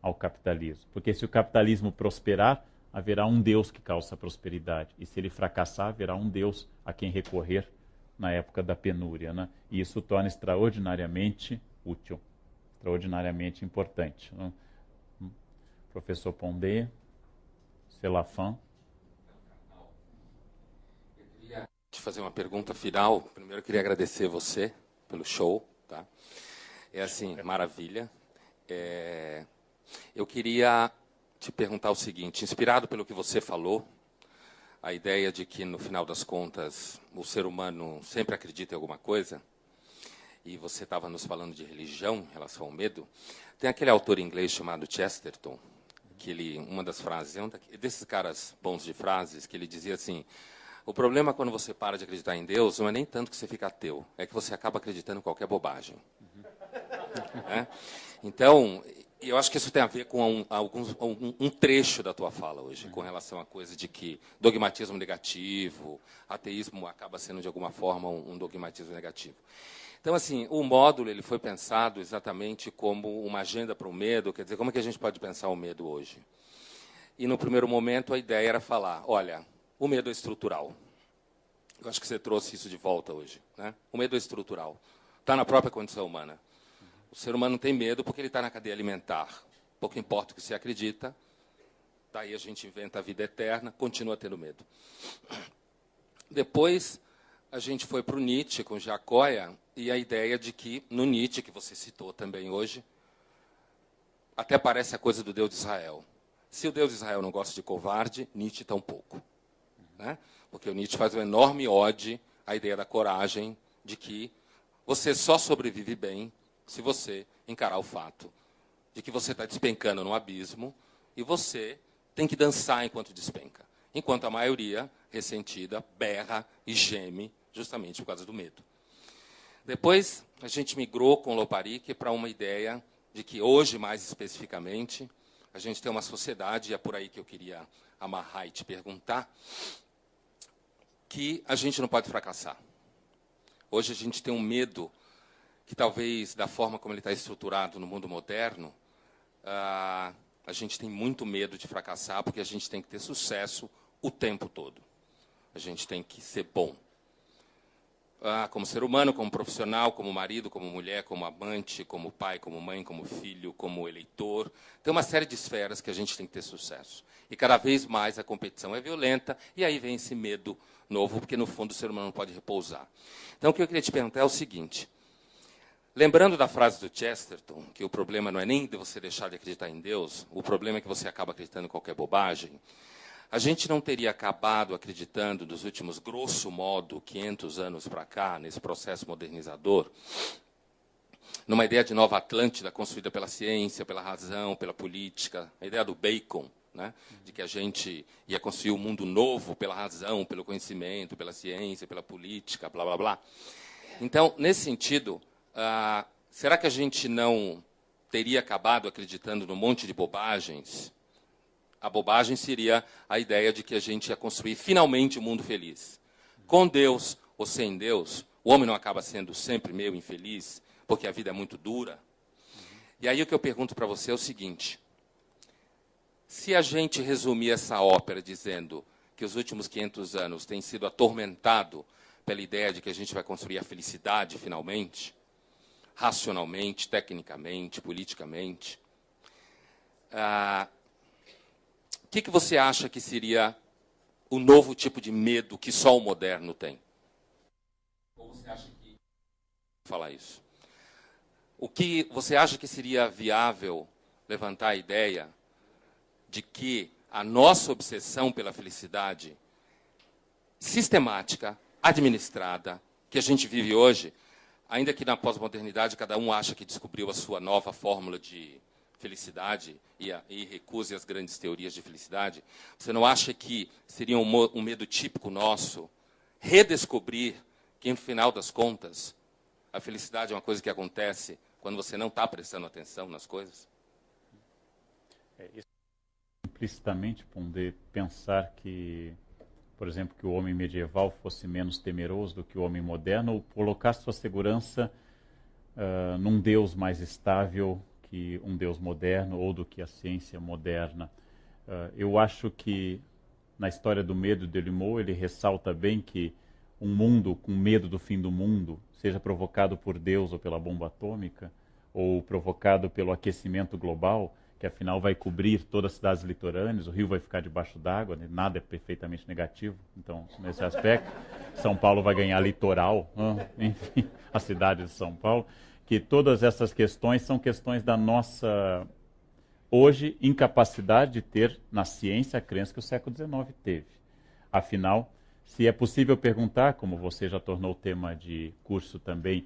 ao capitalismo. Porque se o capitalismo prosperar, haverá um Deus que causa prosperidade. E se ele fracassar, haverá um Deus a quem recorrer na época da penúria. Né? E isso torna extraordinariamente útil, extraordinariamente importante. Né? Professor Pondé, Selafan. Eu queria te fazer uma pergunta final. Primeiro eu queria agradecer você pelo show. Tá? É assim, maravilha. Eu queria te perguntar o seguinte, inspirado pelo que você falou, a ideia de que, no final das contas, o ser humano sempre acredita em alguma coisa, e você estava nos falando de religião em relação ao medo, tem aquele autor inglês chamado Chesterton, que uma das frases, desses caras bons de frases, que ele dizia assim: o problema quando você para de acreditar em Deus não é nem tanto que você fica ateu, é que você acaba acreditando em qualquer bobagem. Né? Então, eu acho que isso tem a ver com um trecho da tua fala hoje, com relação à coisa de que dogmatismo negativo, ateísmo acaba sendo, de alguma forma, um dogmatismo negativo. Então, assim, o módulo ele foi pensado exatamente como uma agenda para o medo, quer dizer, como é que a gente pode pensar o medo hoje? E, no primeiro momento, a ideia era falar, olha, o medo é estrutural. Eu acho que você trouxe isso de volta hoje. Né? O medo é estrutural. Está na própria condição humana. O ser humano tem medo porque ele está na cadeia alimentar. Pouco importa o que você acredita, daí a gente inventa a vida eterna, continua tendo medo. Depois, a gente foi para o Nietzsche, com Jacóia, e a ideia de que, no Nietzsche, que você citou também hoje, até parece a coisa do Deus de Israel. Se o Deus de Israel não gosta de covarde, Nietzsche tampouco. Né? Porque o Nietzsche faz uma enorme ode à ideia da coragem, de que você só sobrevive bem se você encarar o fato de que você está despencando no abismo e você tem que dançar enquanto despenca. Enquanto a maioria, ressentida, berra e geme justamente por causa do medo. Depois, a gente migrou com o Loparic para uma ideia de que hoje, mais especificamente, a gente tem uma sociedade, e é por aí que eu queria amarrar e te perguntar, que a gente não pode fracassar. Hoje a gente tem um medo que talvez, da forma como ele está estruturado no mundo moderno, a gente tem muito medo de fracassar, porque a gente tem que ter sucesso o tempo todo. A gente tem que ser bom. Como ser humano, como profissional, como marido, como mulher, como amante, como pai, como mãe, como filho, como eleitor. Tem uma série de esferas que a gente tem que ter sucesso. E cada vez mais a competição é violenta, e aí vem esse medo novo, porque, no fundo, o ser humano não pode repousar. Então, o que eu queria te perguntar é o seguinte. Lembrando da frase do Chesterton, que o problema não é nem de você deixar de acreditar em Deus, o problema é que você acaba acreditando em qualquer bobagem, a gente não teria acabado acreditando, nos últimos, grosso modo, 500 anos para cá, nesse processo modernizador, numa ideia de nova Atlântida construída pela ciência, pela razão, pela política, a ideia do Bacon, né, de que a gente ia construir um mundo novo pela razão, pelo conhecimento, pela ciência, pela política, blá, blá, blá. Então, nesse sentido, será que a gente não teria acabado acreditando num monte de bobagens? A bobagem seria a ideia de que a gente ia construir finalmente um mundo feliz. Com Deus ou sem Deus, o homem não acaba sendo sempre meio infeliz, porque a vida é muito dura. E aí o que eu pergunto para você é o seguinte. Se a gente resumir essa ópera dizendo que os últimos 500 anos têm sido atormentado pela ideia de que a gente vai construir a felicidade finalmente, racionalmente, tecnicamente, politicamente, o que você acha que seria o novo tipo de medo que só o moderno tem? Ou você acha que... falar isso. O que você acha que seria viável levantar a ideia de que a nossa obsessão pela felicidade sistemática, administrada, que a gente vive hoje, ainda que na pós-modernidade cada um acha que descobriu a sua nova fórmula de felicidade e recuse as grandes teorias de felicidade, você não acha que seria um medo típico nosso redescobrir que, no final das contas, a felicidade é uma coisa que acontece quando você não está prestando atenção nas coisas? Implicitamente, Pondé, pensar que, por exemplo, que o homem medieval fosse menos temeroso do que o homem moderno, ou colocar sua segurança num Deus mais estável que um Deus moderno ou do que a ciência moderna. Eu acho que na história do medo de Delimot ele ressalta bem que um mundo com medo do fim do mundo, seja provocado por Deus ou pela bomba atômica, ou provocado pelo aquecimento global, que afinal vai cobrir todas as cidades litorâneas, o rio vai ficar debaixo d'água, né? Nada é perfeitamente negativo, então, nesse aspecto, São Paulo vai ganhar litoral, enfim, a cidade de São Paulo, que todas essas questões são questões da nossa, hoje, incapacidade de ter na ciência a crença que o século XIX teve. Afinal, se é possível perguntar, como você já tornou tema de curso também,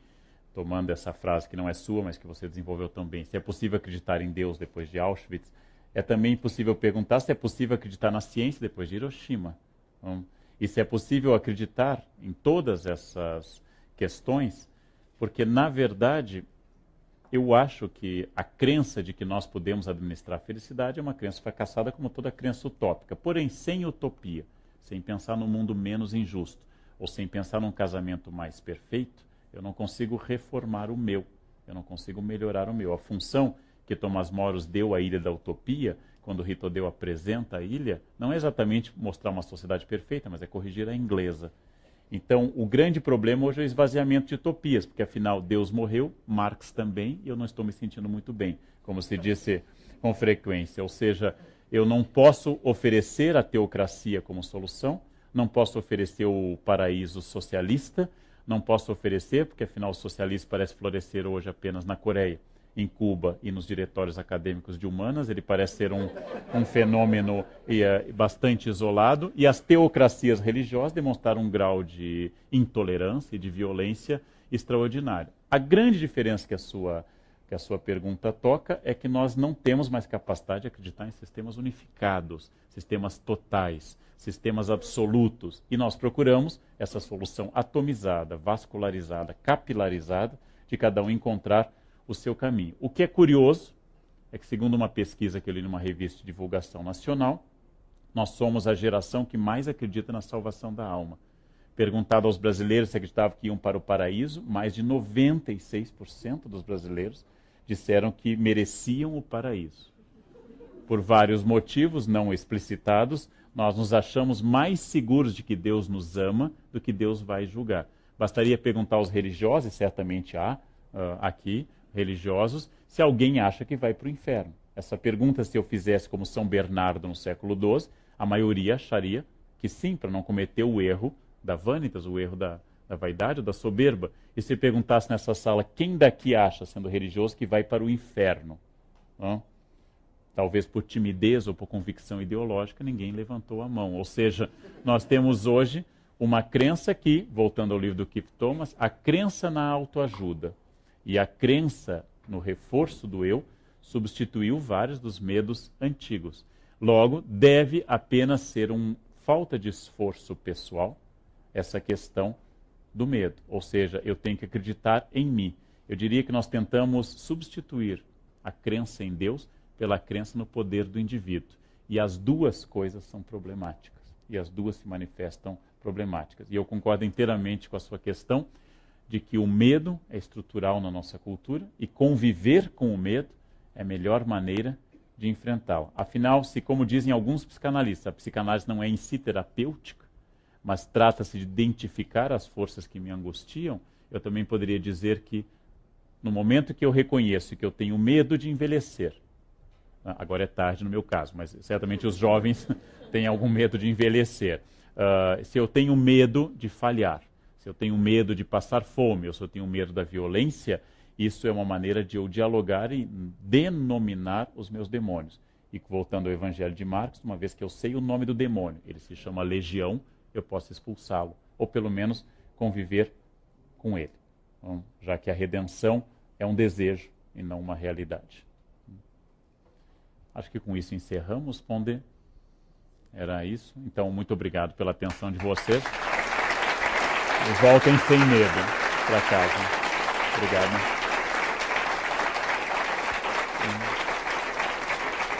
tomando essa frase que não é sua, mas que você desenvolveu também, se é possível acreditar em Deus depois de Auschwitz, é também possível perguntar se é possível acreditar na ciência depois de Hiroshima. E se é possível acreditar em todas essas questões, porque, na verdade, eu acho que a crença de que nós podemos administrar a felicidade é uma crença fracassada, como toda crença utópica, porém sem utopia, sem pensar num mundo menos injusto, ou sem pensar num casamento mais perfeito, eu não consigo reformar o meu, eu não consigo melhorar o meu. A função que Tomás Moros deu à Ilha da Utopia, quando Ritodeu apresenta a ilha, não é exatamente mostrar uma sociedade perfeita, mas é corrigir a inglesa. Então, o grande problema hoje é o esvaziamento de utopias, porque afinal Deus morreu, Marx também, e eu não estou me sentindo muito bem, como se disse com frequência. Ou seja, eu não posso oferecer a teocracia como solução, não posso oferecer o paraíso socialista, não posso oferecer, porque afinal o socialismo parece florescer hoje apenas na Coreia, em Cuba e nos diretórios acadêmicos de humanas, ele parece ser um fenômeno bastante isolado, e as teocracias religiosas demonstraram um grau de intolerância e de violência extraordinário. A grande diferença que a sua pergunta toca é que nós não temos mais capacidade de acreditar em sistemas unificados, sistemas totais, sistemas absolutos, e nós procuramos essa solução atomizada, vascularizada, capilarizada, de cada um encontrar o seu caminho. O que é curioso é que, segundo uma pesquisa que eu li numa revista de divulgação nacional, nós somos a geração que mais acredita na salvação da alma. Perguntado aos brasileiros se acreditavam que iam para o paraíso, mais de 96% dos brasileiros disseram que mereciam o paraíso. Por vários motivos não explicitados, nós nos achamos mais seguros de que Deus nos ama do que Deus vai julgar. Bastaria perguntar aos religiosos, e certamente há aqui religiosos, se alguém acha que vai para o inferno. Essa pergunta, se eu fizesse como São Bernardo no século XII, a maioria acharia que sim, para não cometer o erro da vanitas, o erro da vaidade, da soberba. E se perguntasse nessa sala, quem daqui acha, sendo religioso, que vai para o inferno? Talvez por timidez ou por convicção ideológica, ninguém levantou a mão. Ou seja, nós temos hoje uma crença que, voltando ao livro do Keith Thomas, a crença na autoajuda e a crença no reforço do eu substituiu vários dos medos antigos. Logo, deve apenas ser uma falta de esforço pessoal essa questão do medo. Ou seja, eu tenho que acreditar em mim. Eu diria que nós tentamos substituir a crença em Deus pela crença no poder do indivíduo. E as duas coisas são problemáticas. E as duas se manifestam problemáticas. E eu concordo inteiramente com a sua questão de que o medo é estrutural na nossa cultura e conviver com o medo é a melhor maneira de enfrentá-lo. Afinal, se, como dizem alguns psicanalistas, a psicanálise não é em si terapêutica, mas trata-se de identificar as forças que me angustiam, eu também poderia dizer que no momento que eu reconheço que eu tenho medo de envelhecer, agora é tarde no meu caso, mas certamente os jovens têm algum medo de envelhecer, se eu tenho medo de falhar, se eu tenho medo de passar fome, ou se eu tenho medo da violência, isso é uma maneira de eu dialogar e denominar os meus demônios. E voltando ao Evangelho de Marcos, uma vez que eu sei o nome do demônio, ele se chama legião, eu posso expulsá-lo, ou pelo menos conviver com ele. Então, já que a redenção é um desejo e não uma realidade. Acho que com isso encerramos, Pondé. Era isso. Então, muito obrigado pela atenção de vocês. E voltem sem medo para casa. Obrigado.